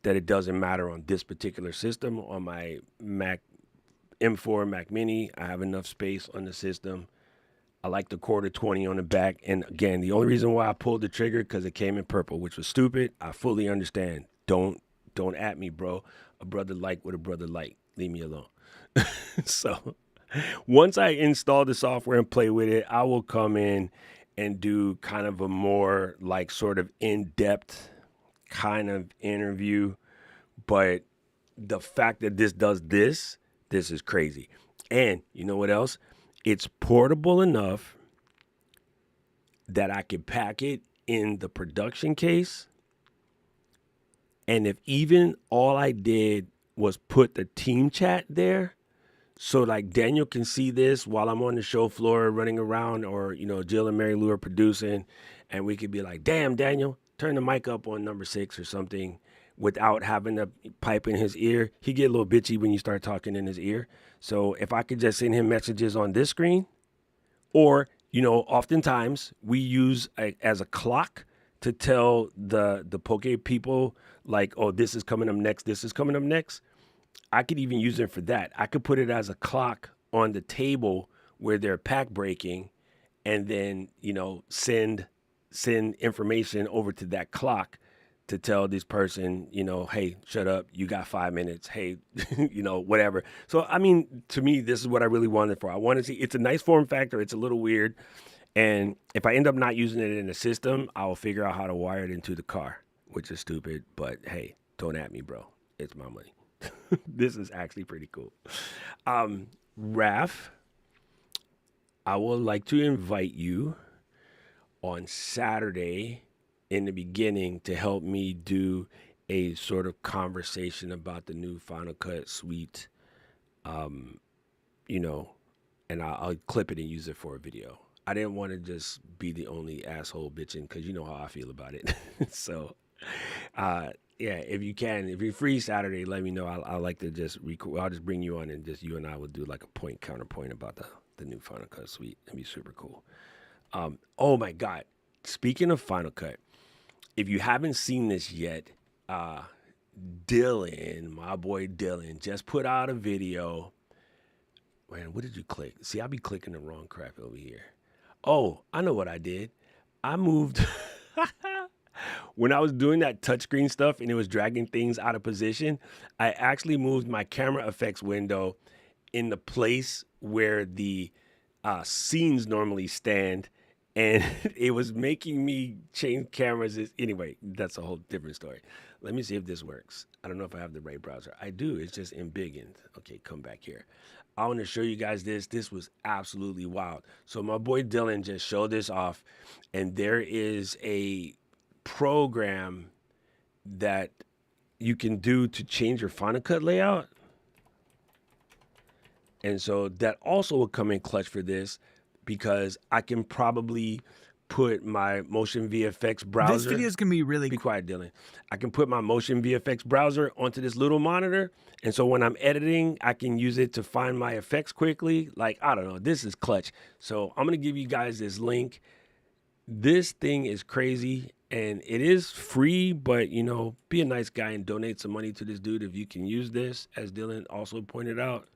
S1: that it doesn't matter on this particular system. On my Mac M4 Mac Mini, I have enough space on the system. I like the quarter 20 on the back. And again, the only reason why I pulled the trigger because it came in purple, which was stupid. I fully understand. Don't at me, bro. A brother like what a brother like. Leave me alone. So once I install the software and play with it, I will come in and do kind of a more like sort of in-depth kind of interview. But the fact that this does this is crazy. And you know what else? It's portable enough that I can pack it in the production case. And if even all I did was put the team chat there, so like Daniel can see this while I'm on the show floor running around, or, Jill and Mary Lou are producing, and we could be like, damn, Daniel, turn the mic up on number 6 or something without having to pipe in his ear. He get a little bitchy when you start talking in his ear. So if I could just send him messages on this screen, or, oftentimes we use as a clock to tell the Poke people like, oh, this is coming up next. This is coming up next. I could even use it for that. I could put it as a clock on the table where they're pack breaking, and then, send information over to that clock to tell this person, hey, shut up. You got 5 minutes. Hey, whatever. So, I mean, to me, this is what I really wanted for. I want to see, it's a nice form factor. It's a little weird. And if I end up not using it in the system, I'll figure out how to wire it into the car, which is stupid. But hey, don't at me, bro. It's my money. This is actually pretty cool. Raf, I would like to invite you on Saturday in the beginning to help me do a sort of conversation about the new Final Cut Suite, and I'll clip it and use it for a video. I didn't want to just be the only asshole bitching, because you know how I feel about it. So, yeah, if you're free Saturday, let me know. I'll like to just record. I'll just bring you on, and just you and I will do like a point counterpoint about the new Final Cut Suite. It'd be super cool. Oh my God. Speaking of Final Cut, if you haven't seen this yet, Dylan, my boy Dylan, just put out a video. Man, what did you click? See, I be clicking the wrong crap over here. Oh, I know what I did. I moved. When I was doing that touchscreen stuff and it was dragging things out of position, I actually moved my camera effects window in the place where the scenes normally stand, and it was making me change cameras. Anyway, that's a whole different story. Let me see if this works. I don't know if I have the right browser. I do. It's just embiggened. Okay, come back here. I want to show you guys this. This was absolutely wild. So my boy Dylan just showed this off, and there is a program that you can do to change your Final Cut layout. And so that also will come in clutch for this, because I can probably put my Motion VFX browser.
S2: This video is going to be really...
S1: Be quiet, Dylan. I can put my Motion VFX browser onto this little monitor. And so when I'm editing, I can use it to find my effects quickly. Like, I don't know. This is clutch. So I'm going to give you guys this link. This thing is crazy, and it is free, but, be a nice guy and donate some money to this dude if you can use this, as Dylan also pointed out.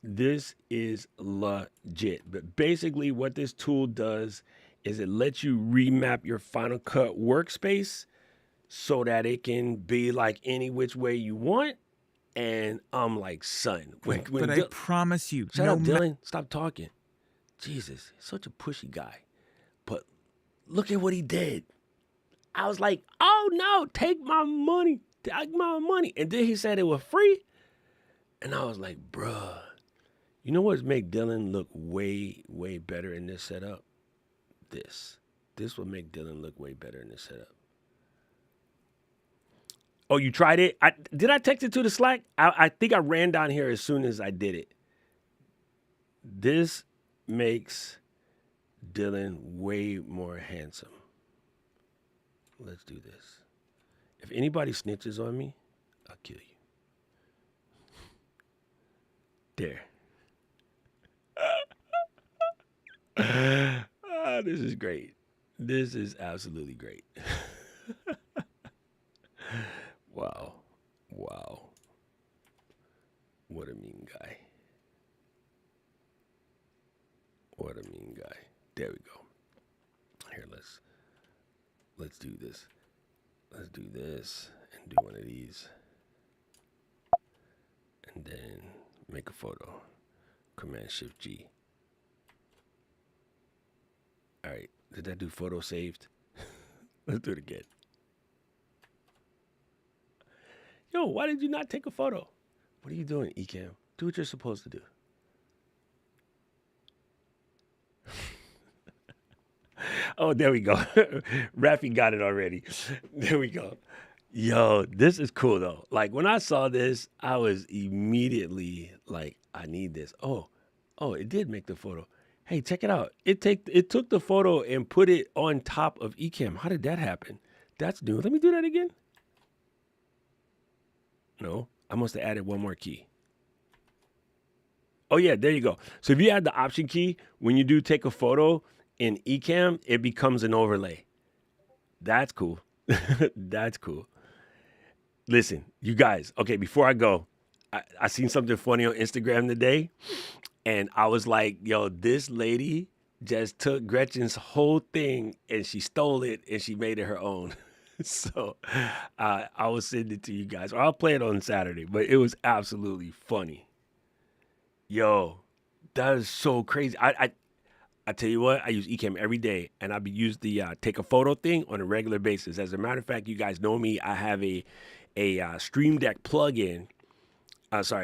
S1: This is legit. But basically what this tool does is it lets you remap your Final Cut workspace so that it can be like any which way you want. And I'm like, son,
S2: But I promise you,
S1: shut up, Dylan, stop talking. Jesus, such a pushy guy. But look at what he did. I was like, oh no, take my money, take my money. And then he said it was free. And I was like, bruh, you know what's make Dylan look way, way better in this setup? This will make Dylan look way better in this setup. Oh, you tried it? Did I text it to the Slack? I think I ran down here as soon as I did it. This makes Dylan way more handsome. Let's do this. If anybody snitches on me, I'll kill you. There. This is great. This is absolutely great. Wow. Wow. What a mean guy. What a mean guy. There we go. Here, let's do this. Let's do this and do one of these. And then make a photo. Command Shift G. All right. Did that do photo saved? Let's do it again. Yo, why did you not take a photo? What are you doing, Ecamm? Do what you're supposed to do. Oh, there we go. Rafi got it already. There we go. Yo, this is cool though. Like when I saw this, I was immediately like, I need this. Oh, it did make the photo. Hey, check it out. It took the photo and put it on top of Ecamm. How did that happen? That's new. Let me do that again. No, I must have added one more key. Oh yeah, there you go. So if you add the option key, when you do take a photo in Ecamm, it becomes an overlay. That's cool. That's cool. Listen, you guys, okay, before I go, I seen something funny on Instagram today, and I was like, yo, this lady just took Gretchen's whole thing and she stole it and she made it her own. So I will send it to you guys, or I'll play it on Saturday, but it was absolutely funny. Yo, that is so crazy. I tell you what, I use Ecamm every day, and I use the take a photo thing on a regular basis. As a matter of fact, you guys know me. I have a Stream Deck plugin,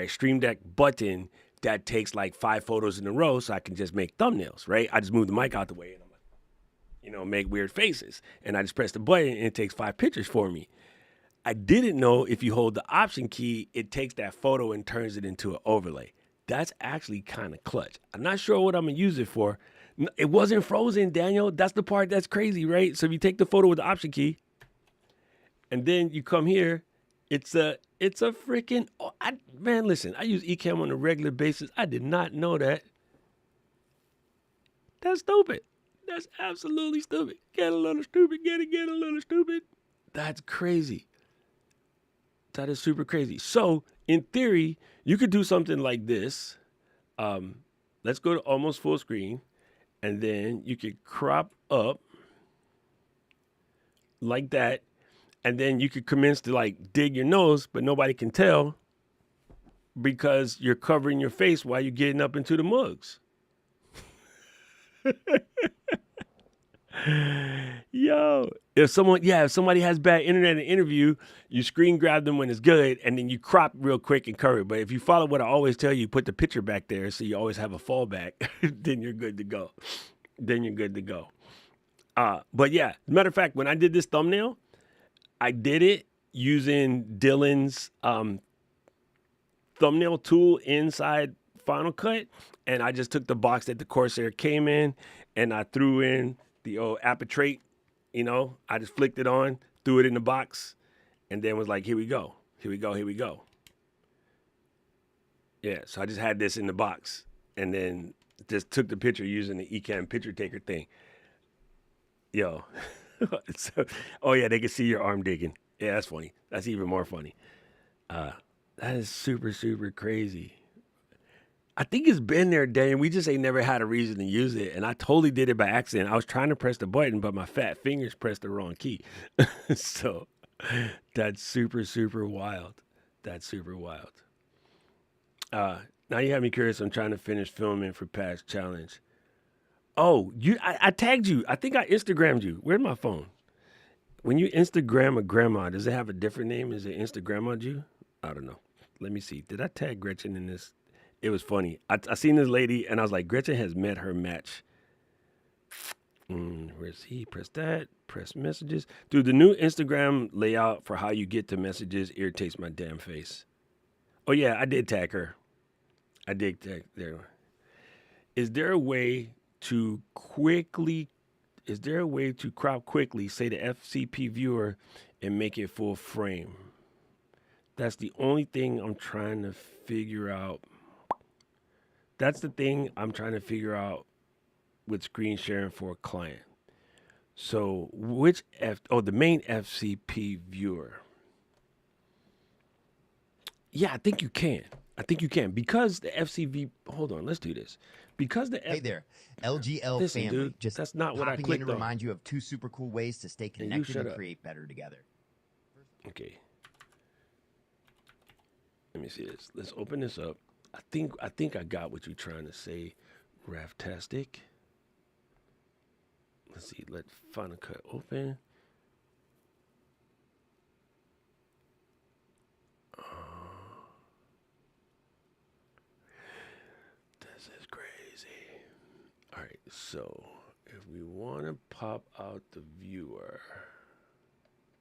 S1: Stream Deck button that takes like 5 photos in a row, so I can just make thumbnails. Right? I just move the mic out the way, and I'm make weird faces, and I just press the button, and it takes 5 pictures for me. I didn't know if you hold the option key, it takes that photo and turns it into an overlay. That's actually kind of clutch. I'm not sure what I'm gonna use it for. It wasn't frozen, Daniel. That's the part that's crazy, right? So if you take the photo with the option key, and then you come here, it's a freaking, man, listen, I use Ecamm on a regular basis. I did not know that. That's stupid. That's absolutely stupid. Get a little stupid, get a little stupid. That's crazy. That is super crazy. So in theory, you could do something like this. Let's go to almost full screen. And then you could crop up like that. And then you could commence to like dig your nose, but nobody can tell because you're covering your face while you're getting up into the mugs. Yo, if somebody has bad internet in an interview, you screen grab them when it's good, and then you crop real quick and cover it. But if you follow what I always tell you, put the picture back there so you always have a fallback, then you're good to go. But yeah, as a matter of fact, when I did this thumbnail, I did it using Dylan's thumbnail tool inside Final Cut, and I just took the box that the Corsair came in, and I threw in the old Apotrait, I just flicked it on, threw it in the box, and then was like, here we go. Yeah, so I just had this in the box, and then just took the picture using the Ecamm picture taker thing. Yo. Oh yeah, they can see your arm digging. Yeah, that's funny. That's even more funny. That is super, super crazy. I think it's been there, Dan. We just ain't never had a reason to use it. And I totally did it by accident. I was trying to press the button, but my fat fingers pressed the wrong key. So that's super, super wild. That's super wild. Now you have me curious. I'm trying to finish filming for past challenge. Oh, I tagged you. I think I Instagrammed you. Where's my phone? When you Instagram a grandma, does it have a different name? Is it Instagrammed you? I don't know. Let me see. Did I tag Gretchen in this? It was funny. I seen this lady and I was like, Gretchen has met her match. Where's he? Press that. Press messages. Dude, the new Instagram layout for how you get to messages irritates my damn face. Oh, yeah, I did tag her. I did tag there. Is there a way to crop quickly, say the FCP viewer, and make it full frame? That's the only thing I'm trying to figure out. That's the thing I'm trying to figure out with screen sharing for a client. So the main FCP viewer. Yeah, I think you can. Because the FCV, hold on, let's do this. Because the
S3: Hey there, LGL
S1: Listen,
S3: family.
S1: dude,
S3: Just
S1: that's not what I
S3: popping
S1: clicked
S3: in to
S1: on.
S3: remind you of 2 super cool ways to stay connected and
S1: up.
S3: create better together.
S1: Okay. Let me see this. Let's open this up. I think I got what you're trying to say, Raftastic. Let's see. Let Final Cut open. This is crazy. All right. So if we want to pop out the viewer,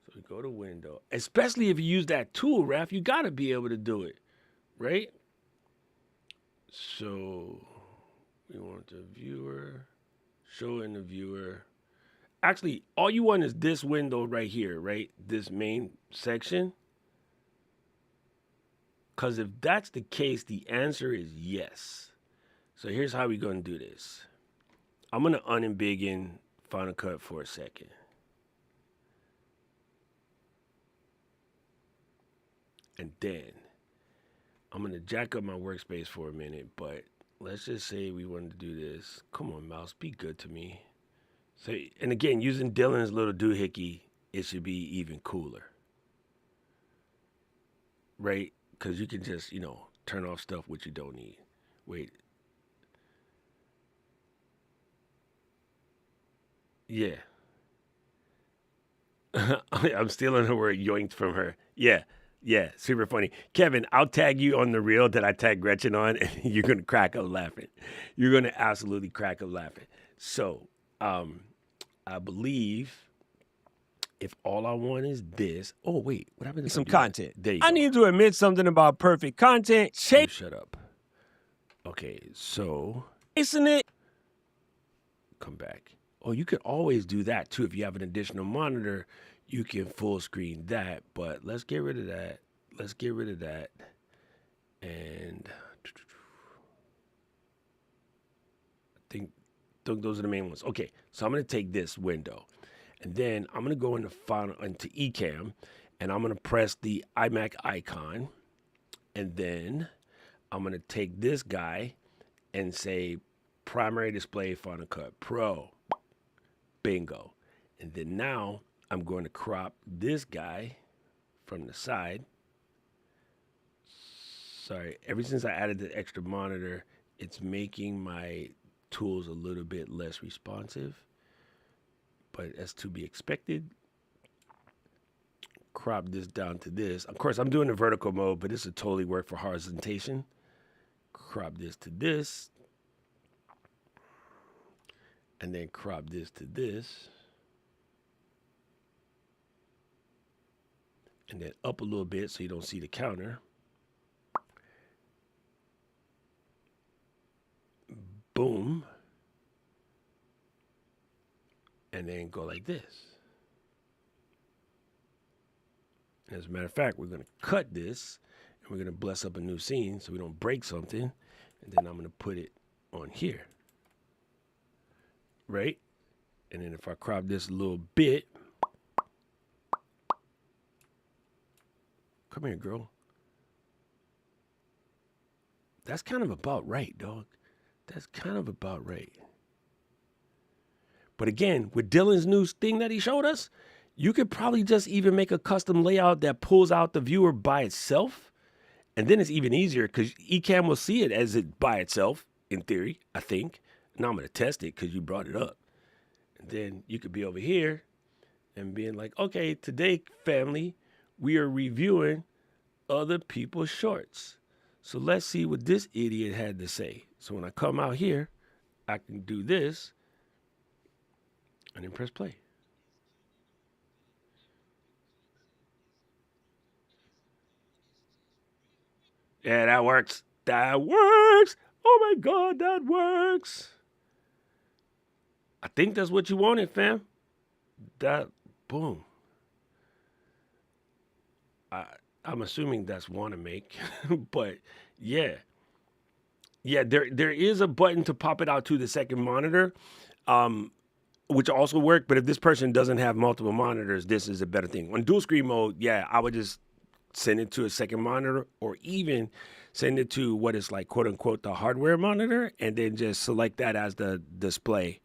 S1: so we go to window, especially if you use that tool, Raf, you got to be able to do it, right? So we want the viewer, show in the viewer. Actually, all you want is this window right here, right? This main section. Because if that's the case, the answer is yes. So here's how we're going to do this. I'm going to unembiggen Final Cut for a second. And then I'm going to jack up my workspace for a minute, but let's just say we wanted to do this. Come on, mouse, be good to me. So, and again, using Dylan's little doohickey, it should be even cooler. Right? Because you can just, turn off stuff which you don't need. Wait. Yeah. I'm stealing her word yoinked from her. Yeah. Yeah, super funny. Kevin, I'll tag you on the reel that I tagged Gretchen on, and you're going to crack up laughing. You're going to absolutely crack up laughing. So, I believe if all I want is this. Oh, wait. What happened to
S4: some content?
S1: There you
S4: I
S1: go.
S4: need to admit something about perfect content.
S1: You shut up. Okay, so
S4: Chasing it.
S1: come back. Oh, you could always do that, too. If you have an additional monitor, you can full screen that, but let's get rid of that. And I think those are the main ones. Okay, so I'm going to take this window, and then I'm going to go into Ecamm, and I'm going to press the iMac icon, and then I'm going to take this guy and say Primary Display Final Cut Pro. Bingo. And then now I'm going to crop this guy from the side. Sorry, ever since I added the extra monitor, it's making my tools a little bit less responsive, but that's to be expected. Crop this down to this. Of course, I'm doing the vertical mode, but this will totally work for horizontation. Crop this to this, and then crop this to this. And then up a little bit so you don't see the counter. Boom. And then go like this. As a matter of fact, we're going to cut this and we're going to bless up a new scene so we don't break something. And then I'm going to put it on here. Right? And then if I crop this a little bit. Come here, girl. That's kind of about right, dog. That's kind of about right. But again, with Dylan's new thing that he showed us, you could probably just even make a custom layout that pulls out the viewer by itself. And then it's even easier because Ecamm will see it as it by itself, in theory, I think. Now I'm going to test it because you brought it up. And then you could be over here and being like, okay, today, family, we are reviewing other people's shorts. So let's see what this idiot had to say. So when I come out here, I can do this and then press play. Yeah, that works. That works. Oh my God, that works. I think that's what you wanted, fam. That, boom. I'm assuming that's wanna make, but yeah. Yeah, there is a button to pop it out to the second monitor, which also work. But if this person doesn't have multiple monitors, this is a better thing. On dual screen mode, yeah, I would just send it to a second monitor, or even send it to what is like, quote unquote, the hardware monitor, and then just select that as the display.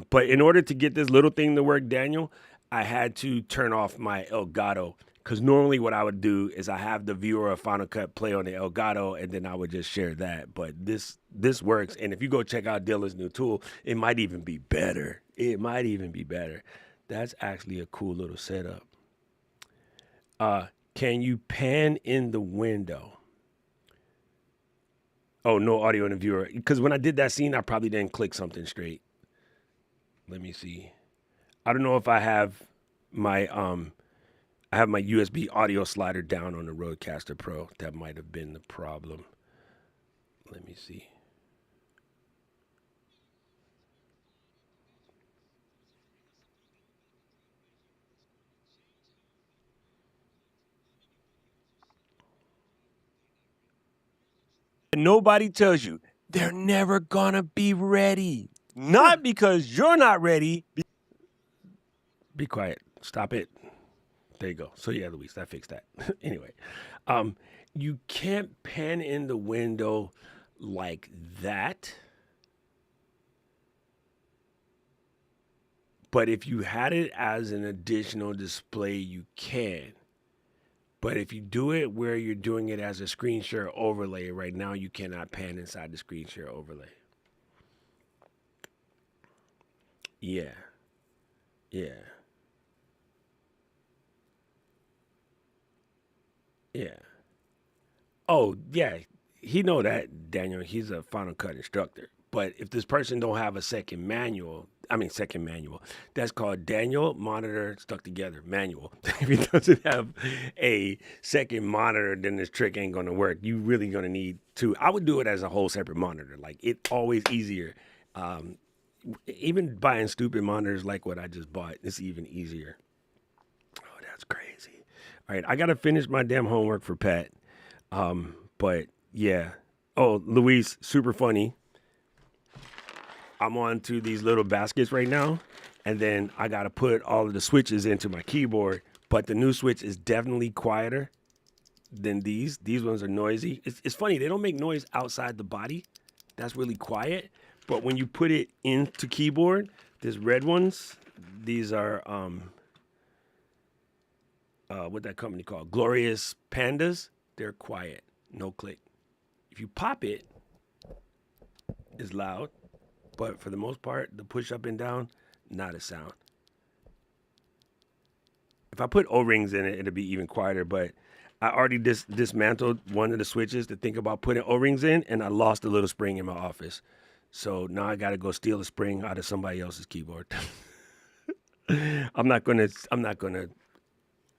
S1: But in order to get this little thing to work, Daniel, I had to turn off my Elgato. Because normally what I would do is I have the viewer of Final Cut play on the Elgato, and then I would just share that. But this works. And if you go check out Dylan's new tool, it might even be better. It might even be better. That's actually a cool little setup. Can you pan in the window? Oh, no audio in the viewer. Because when I did that scene, I probably didn't click something straight. Let me see. I don't know if I have my USB audio slider down on the Rodecaster Pro. That might have been the problem. Let me see. Nobody tells you they're never gonna be ready. Not because you're not ready. Be quiet. Stop it. There you go. So yeah, Luis, that fixed that. Anyway, you can't pan in the window like that. But if you had it as an additional display, you can. But if you do it where you're doing it as a screen share overlay, right now you cannot pan inside the screen share overlay. Yeah. Yeah. Yeah. Oh, yeah. He know that, Daniel. He's a Final Cut instructor. But if this person don't have a second manual, that's called Daniel Monitor Stuck Together Manual. If he doesn't have a second monitor, then this trick ain't gonna work. You really gonna need two. I would do it as a whole separate monitor. Like, it's always easier. Even buying stupid monitors like what I just bought, it's even easier. Oh, that's crazy. All right, I gotta finish my damn homework for Pat. But yeah. Oh, Luis, super funny. I'm on to these little baskets right now, and then I got to put all of the switches into my keyboard, but the new switch is definitely quieter than these. These ones are noisy. It's funny. They don't make noise outside the body. That's really quiet, but when you put it into keyboard, these red ones, these are, what that company called? Glorious Pandas. They're quiet. No click. If you pop it, it's loud. But for the most part, the push up and down, not a sound. If I put O-rings in it, it'll be even quieter. But I already dismantled one of the switches to think about putting O-rings in, and I lost a little spring in my office. So now I got to go steal a spring out of somebody else's keyboard. I'm not gonna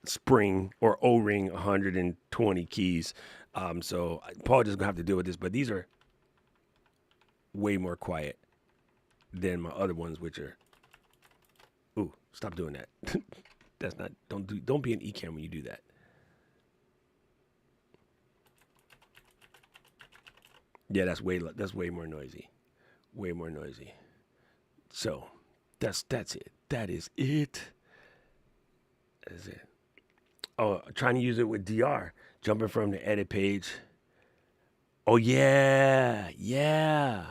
S1: spring or O-ring 120 keys. So Paul just gonna have to deal with this. But these are way more quiet than my other ones, which are, ooh, stop doing that. That's not, don't be an Ecamm when you do that. Yeah, that's way more noisy. Way more noisy. So that's it. That is it. That's it. Oh, trying to use it with DR. Jumping from the edit page. Oh, yeah. Yeah.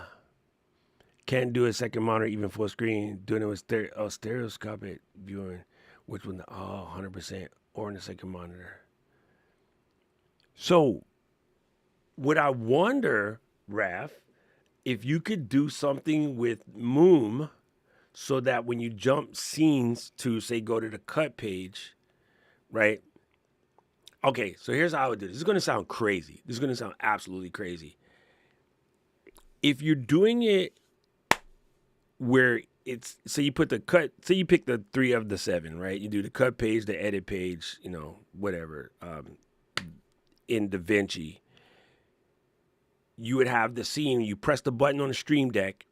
S1: Can't do a second monitor, even full screen. Doing it with stereoscopic viewing, which one? 100%, or in the second monitor. So, would I wonder, Raph, if you could do something with Moom so that when you jump scenes to, say, go to the cut page, right? Okay, so here's how I would do this. This is going to sound crazy. This is going to sound absolutely crazy. If you're doing it where it's, so you put the cut, say you pick the 3 of the 7, right? You do the cut page, the edit page, whatever, in DaVinci. You would have the scene, you press the button on the Stream Deck,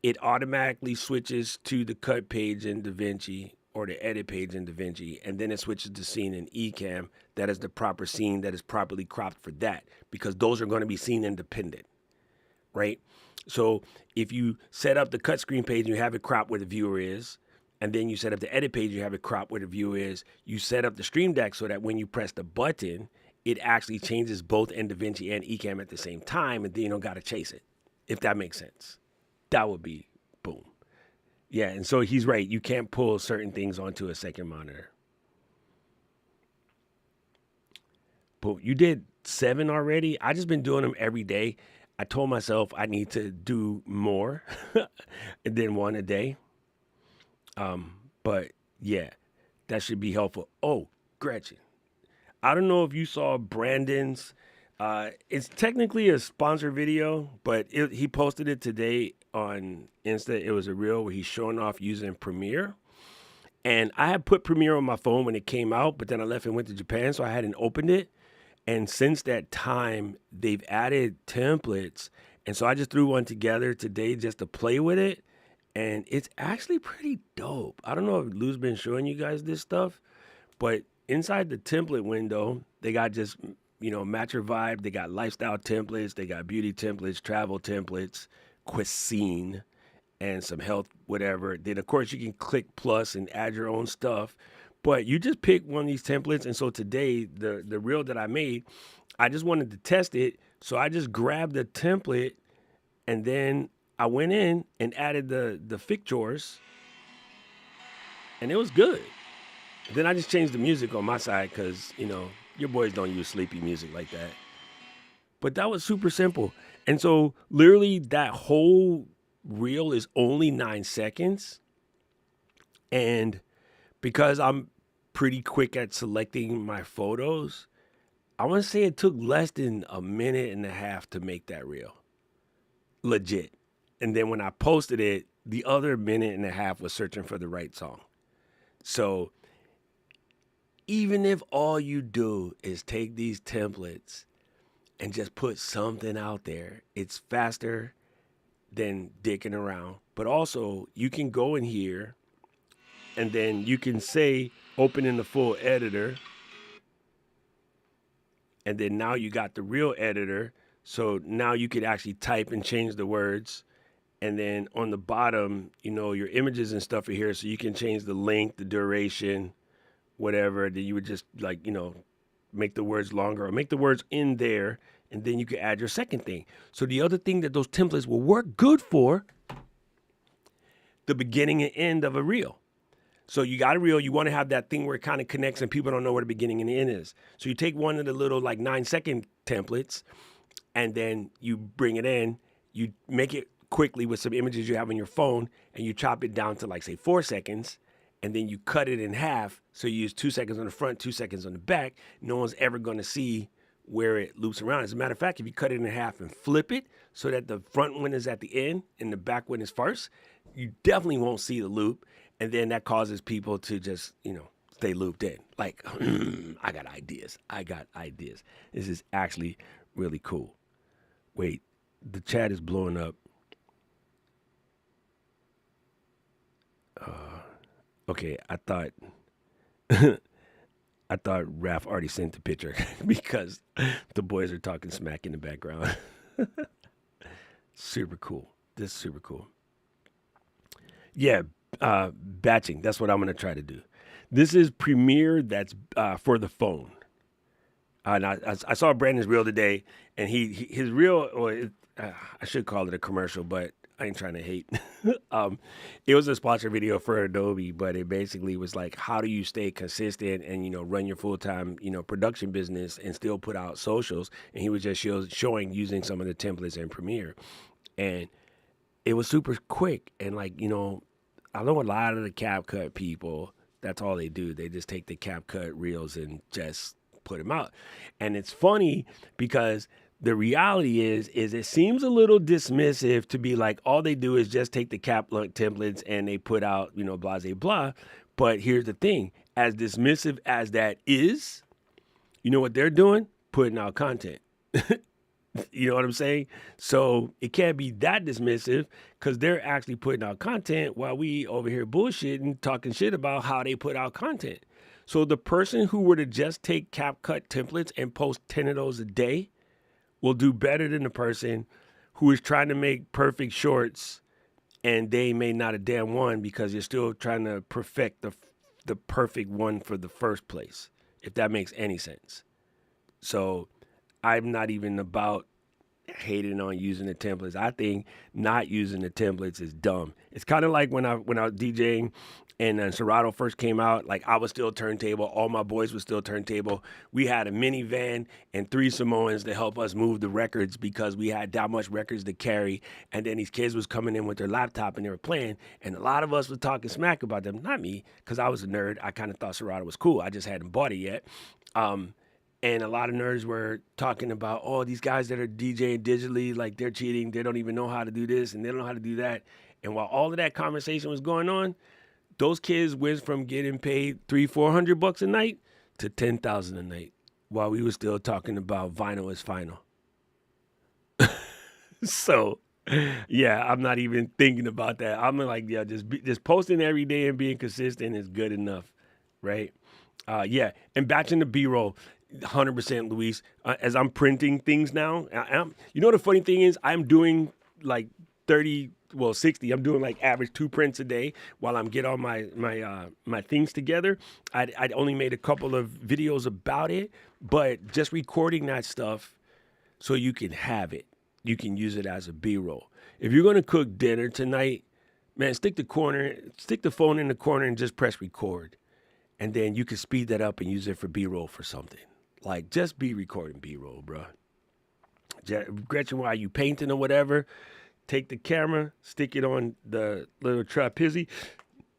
S1: it automatically switches to the cut page in DaVinci or the edit page in DaVinci, and then it switches to scene in Ecamm. That is the proper scene that is properly cropped for that, because those are going to be scene independent, right? So if you set up the cut screen page and you have it cropped where the viewer is, and then you set up the edit page, you have it cropped where the viewer is, you set up the Stream Deck so that when you press the button, it actually changes both in DaVinci and Ecamm at the same time, and then you don't got to chase it, if that makes sense. That would be boom. Yeah, and so he's right. You can't pull certain things onto a second monitor. Boom. You did 7 already. I just been doing them every day. I told myself I need to do more than 1 a day. But yeah, that should be helpful. Oh, Gretchen, I don't know if you saw Brandon's. It's technically a sponsored video, but he posted it today on Insta. It was a reel where he's showing off using Premiere. And I had put Premiere on my phone when it came out, but then I left and went to Japan, so I hadn't opened it. And since that time, they've added templates. And so I just threw one together today just to play with it. And it's actually pretty dope. I don't know if Lou's been showing you guys this stuff, but inside the template window, they got just, match your vibe. They got lifestyle templates. They got beauty templates, travel templates, cuisine, and some health, whatever. Then, of course, you can click plus and add your own stuff. But you just pick one of these templates. And so today, the reel that I made, I just wanted to test it. So I just grabbed the template, and then I went in and added the pictures, and it was good. Then I just changed the music on my side because, your boys don't use sleepy music like that. But that was super simple. And so literally that whole reel is only 9 seconds. And because I'm pretty quick at selecting my photos, I want to say it took less than a minute and a half to make that reel. Legit. And then when I posted it, the other minute and a half was searching for the right song. So even if all you do is take these templates and just put something out there, it's faster than dicking around. But also, you can go in here and then you can say, open in the full editor. And then now you got the real editor. So now you could actually type and change the words. And then on the bottom, your images and stuff are here. So you can change the length, the duration, whatever. Then you would just make the words longer or make the words in there. And then you can add your second thing. So the other thing that those templates will work good for, the beginning and end of a reel. So you got a reel, you want to have that thing where it kind of connects and people don't know where the beginning and the end is. So you take one of the little 9-second templates and then you bring it in, you make it quickly with some images you have on your phone and you chop it down to say 4 seconds, and then you cut it in half. So you use 2 seconds on the front, 2 seconds on the back. No one's ever going to see where it loops around. As a matter of fact, if you cut it in half and flip it so that the front one is at the end and the back one is first, you definitely won't see the loop. And then that causes people to just, stay looped in. I got ideas. This is actually really cool. Wait, the chat is blowing up. Okay, I thought Raph already sent the picture because the boys are talking smack in the background. Super cool. This is super cool. Yeah, batching. That's what I'm going to try to do. This is Premiere that's for the phone. And I saw Brandon's reel today, and his reel, or I should call it a commercial, but I ain't trying to hate. It was a sponsor video for Adobe, but it basically was like, how do you stay consistent and, run your full-time, production business and still put out socials? And he was just showing using some of the templates in Premiere. And it was super quick. And like, I know a lot of the CapCut people, that's all they do. They just take the CapCut reels and just put them out. And it's funny because the reality is it seems a little dismissive to be like, all they do is just take the CapCut templates and they put out, blah, blah, blah. But here's the thing, as dismissive as that is, you know what they're doing? Putting out content. You know what I'm saying? So it can't be that dismissive because they're actually putting out content while we over here bullshitting, talking shit about how they put out content. So the person who were to just take CapCut templates and post 10 of those a day will do better than the person who is trying to make perfect shorts and they may not a damn one because you're still trying to perfect the perfect one for the first place, if that makes any sense. So I'm not even about hating on using the templates. I think not using the templates is dumb. It's kind of like when I was DJing and Serato first came out, like I was still turntable. All my boys were still turntable. We had a minivan and 3 Samoans to help us move the records because we had that much records to carry. And then these kids was coming in with their laptop and they were playing. And a lot of us was talking smack about them. Not me, because I was a nerd. I kind of thought Serato was cool. I just hadn't bought it yet. And a lot of nerds were talking about, oh, these guys that are DJing digitally, like they're cheating. They don't even know how to do this and they don't know how to do that. And while all of that conversation was going on, those kids went from getting paid $300-400 a night to $10,000 a night while we were still talking about vinyl is final. So, yeah, I'm not even thinking about that. I'm like, yeah, just posting every day and being consistent is good enough, right? Yeah, and batching the B-roll. 100% Luis. As I'm printing things now, the funny thing is I'm doing like 60. I'm doing like average 2 prints a day while I'm getting all my things together. I'd only made a couple of videos about it, but just recording that stuff so you can have it. You can use it as a B-roll. If you're going to cook dinner tonight, man, stick the phone in the corner and just press record. And then you can speed that up and use it for B-roll for something. Like, just be recording B-roll, bro. Gretchen, while you painting or whatever, take the camera, stick it on the little trapeze,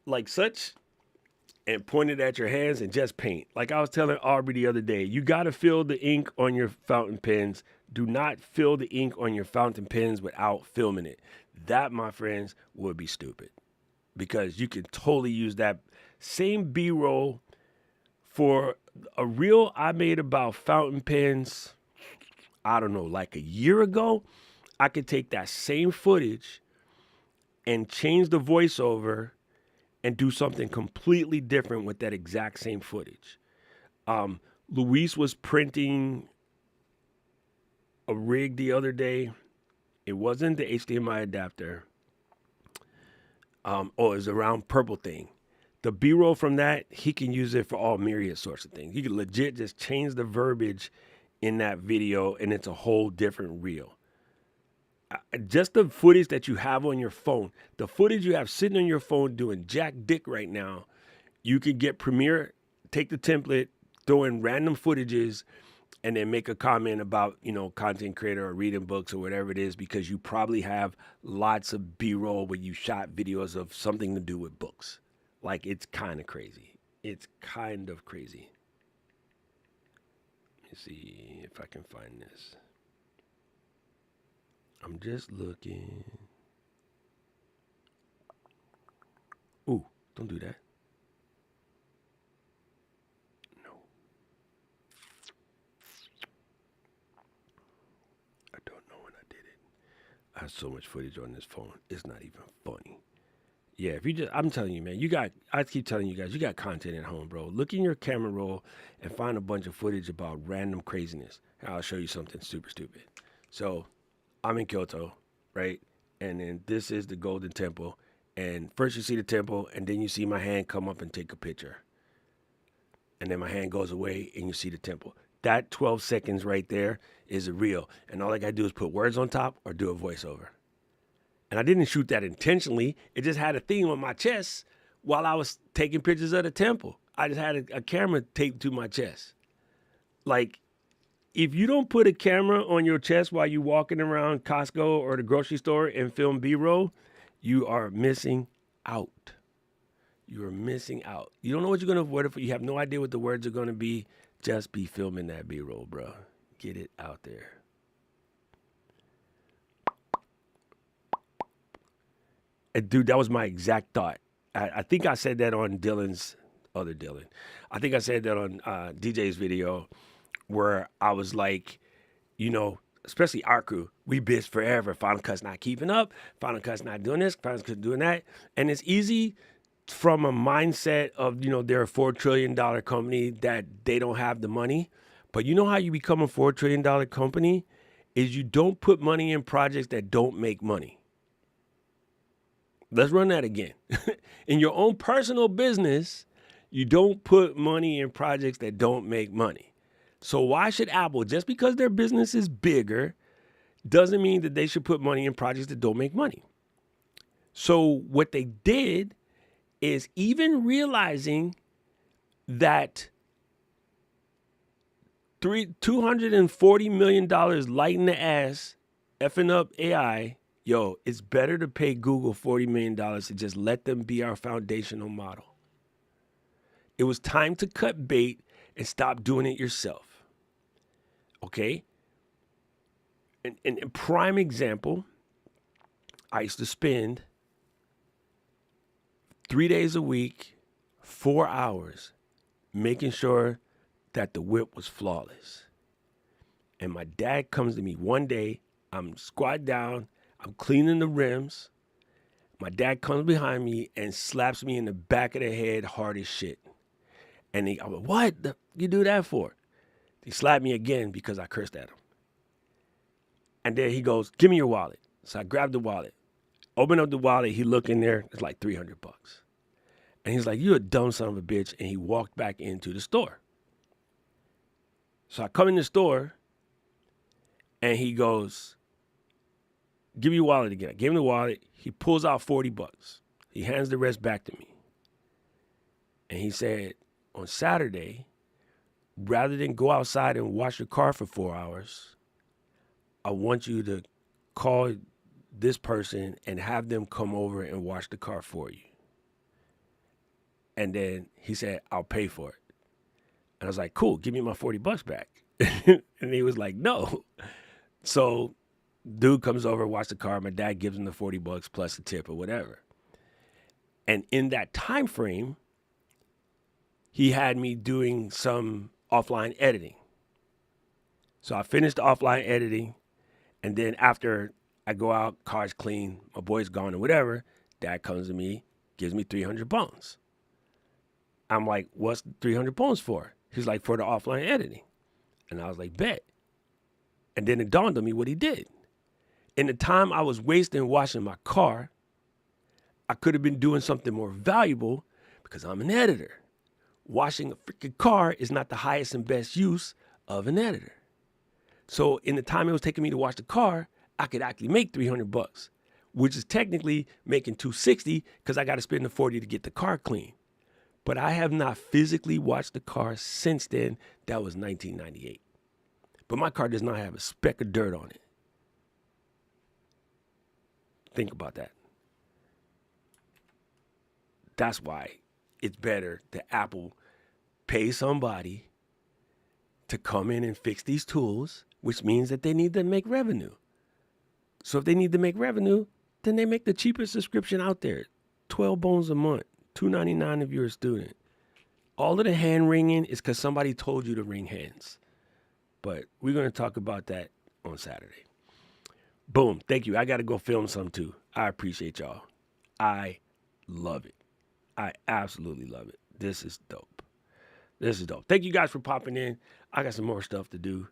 S1: like such, and point it at your hands and just paint. Like I was telling Aubrey the other day, you got to fill the ink on your fountain pens. Do not fill the ink on your fountain pens without filming it. That, my friends, would be stupid. Because you can totally use that same B-roll for a reel I made about fountain pens, I don't know, like a year ago. I could take that same footage and change the voiceover and do something completely different with that exact same footage. Luis was printing a rig the other day. It wasn't the HDMI adapter. It was a round purple thing. The B-roll from that, he can use it for all myriad sorts of things. You can legit just change the verbiage in that video and it's a whole different reel. Just the footage that you have on your phone, the footage you have sitting on your phone doing jack dick right now, you could get Premiere, take the template, throw in random footages, and then make a comment about, content creator or reading books or whatever it is, because you probably have lots of B-roll where you shot videos of something to do with books. Like, it's kind of crazy. It's kind of crazy. Let me see if I can find this. I'm just looking. Ooh, don't do that. No. I don't know when I did it. I have so much footage on this phone. It's not even funny. Yeah, I'm telling you, man, I keep telling you guys, you got content at home, bro. Look in your camera roll and find a bunch of footage about random craziness. I'll show you something super stupid. So I'm in Kyoto, right? And then this is the Golden Temple. And first you see the temple, and then you see my hand come up and take a picture. And then my hand goes away, and you see the temple. That 12 seconds right there is a reel. And all I got to do is put words on top or do a voiceover. And I didn't shoot that intentionally. It just had a theme on my chest while I was taking pictures of the temple. I just had a camera taped to my chest. Like, if you don't put a camera on your chest while you're walking around Costco or the grocery store and film B-roll, you are missing out. You are missing out. You don't know what you're going to avoid it for. You have no idea what the words are going to be. Just be filming that B-roll, bro. Get it out there. And dude, that was my exact thought. I think I said that on Dylan's, other Dylan. I think I said that on DJ's video where I was like, you know, especially our crew, we bitch forever. Final Cut's not keeping up. Final Cut's not doing this. Final Cut's doing that. And it's easy from a mindset of, you know, they're a $4 trillion company that they don't have the money. But you know how you become a $4 trillion company is you don't put money in projects that don't make money. Let's run that again. In your own personal business, you don't put money in projects that don't make money. So why should Apple, just because their business is bigger, doesn't mean that they should put money in projects that don't make money. So what they did is, even realizing that $240 million light in the ass effing up AI, yo, it's better to pay Google $40 million to just let them be our foundational model. It was time to cut bait and stop doing it yourself. Okay? And a prime example, I used to spend 3 days a week, 4 hours, making sure that the whip was flawless. And my dad comes to me one day, I'm squat down, I'm cleaning the rims. My dad comes behind me and slaps me in the back of the head hard as shit. And I'm like, what you do that for? He slapped me again because I cursed at him. And then he goes, give me your wallet. So I grabbed the wallet, open up the wallet. He looked in there. It's like $300. And he's like, you a dumb son of a bitch. And he walked back into the store. So I come in the store and he goes, give me your wallet again. I gave him the wallet. He pulls out $40. He hands the rest back to me. And he said, on Saturday, rather than go outside and wash your car for 4 hours, I want you to call this person and have them come over and wash the car for you. And then he said, I'll pay for it. And I was like, cool, give me my $40 back. And he was like, no. So dude comes over, wash the car. My dad gives him the $40 plus a tip or whatever. And in that time frame, he had me doing some offline editing. So I finished the offline editing. And then after I go out, car's clean, my boy's gone or whatever, dad comes to me, gives me 300 bones. I'm like, what's 300 bones for? He's like, for the offline editing. And I was like, bet. And then it dawned on me what he did. In the time I was wasting washing my car, I could have been doing something more valuable because I'm an editor. Washing a freaking car is not the highest and best use of an editor. So in the time it was taking me to wash the car, I could actually make $300, which is technically making $260 because I got to spend the $40 to get the car clean. But I have not physically washed the car since then. That was 1998. But my car does not have a speck of dirt on it. Think about that. That's why it's better that Apple pay somebody to come in and fix these tools, which means that they need to make revenue. So if they need to make revenue, then they make the cheapest subscription out there, 12 bones a month, $2.99 if you're a student. All of the hand wringing is because somebody told you to wring hands. But we're going to talk about that on Saturday. Boom. Thank you. I got to go film some too. I appreciate y'all. I love it. I absolutely love it. This is dope. This is dope. Thank you guys for popping in. I got some more stuff to do.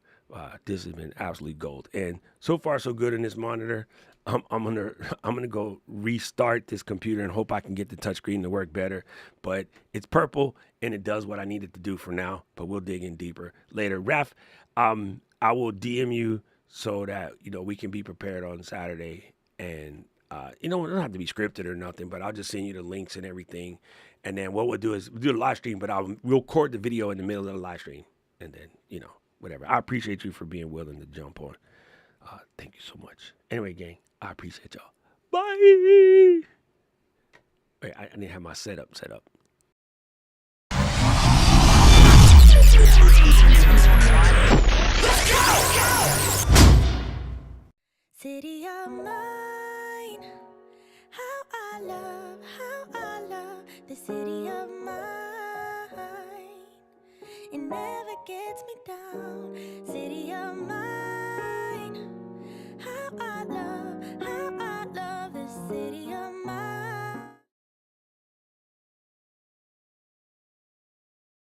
S1: This has been absolute gold, and so far so good in this monitor. I'm gonna go restart this computer and hope I can get the touchscreen to work better. But it's purple and it does what I need it to do for now. But we'll dig in deeper later. Raph, I will DM you so that we can be prepared on Saturday, and it don't have to be scripted or nothing. But I'll just send you the links and everything, and then what we'll do is we'll do the live stream. But we'll record the video in the middle of the live stream, and then whatever. I appreciate you for being willing to jump on. Thank you so much. Anyway, gang, I appreciate y'all. Bye. Wait, I need to have my setup set up.
S5: City of mine, how I love the city of mine. It never gets me down. City of mine, how I love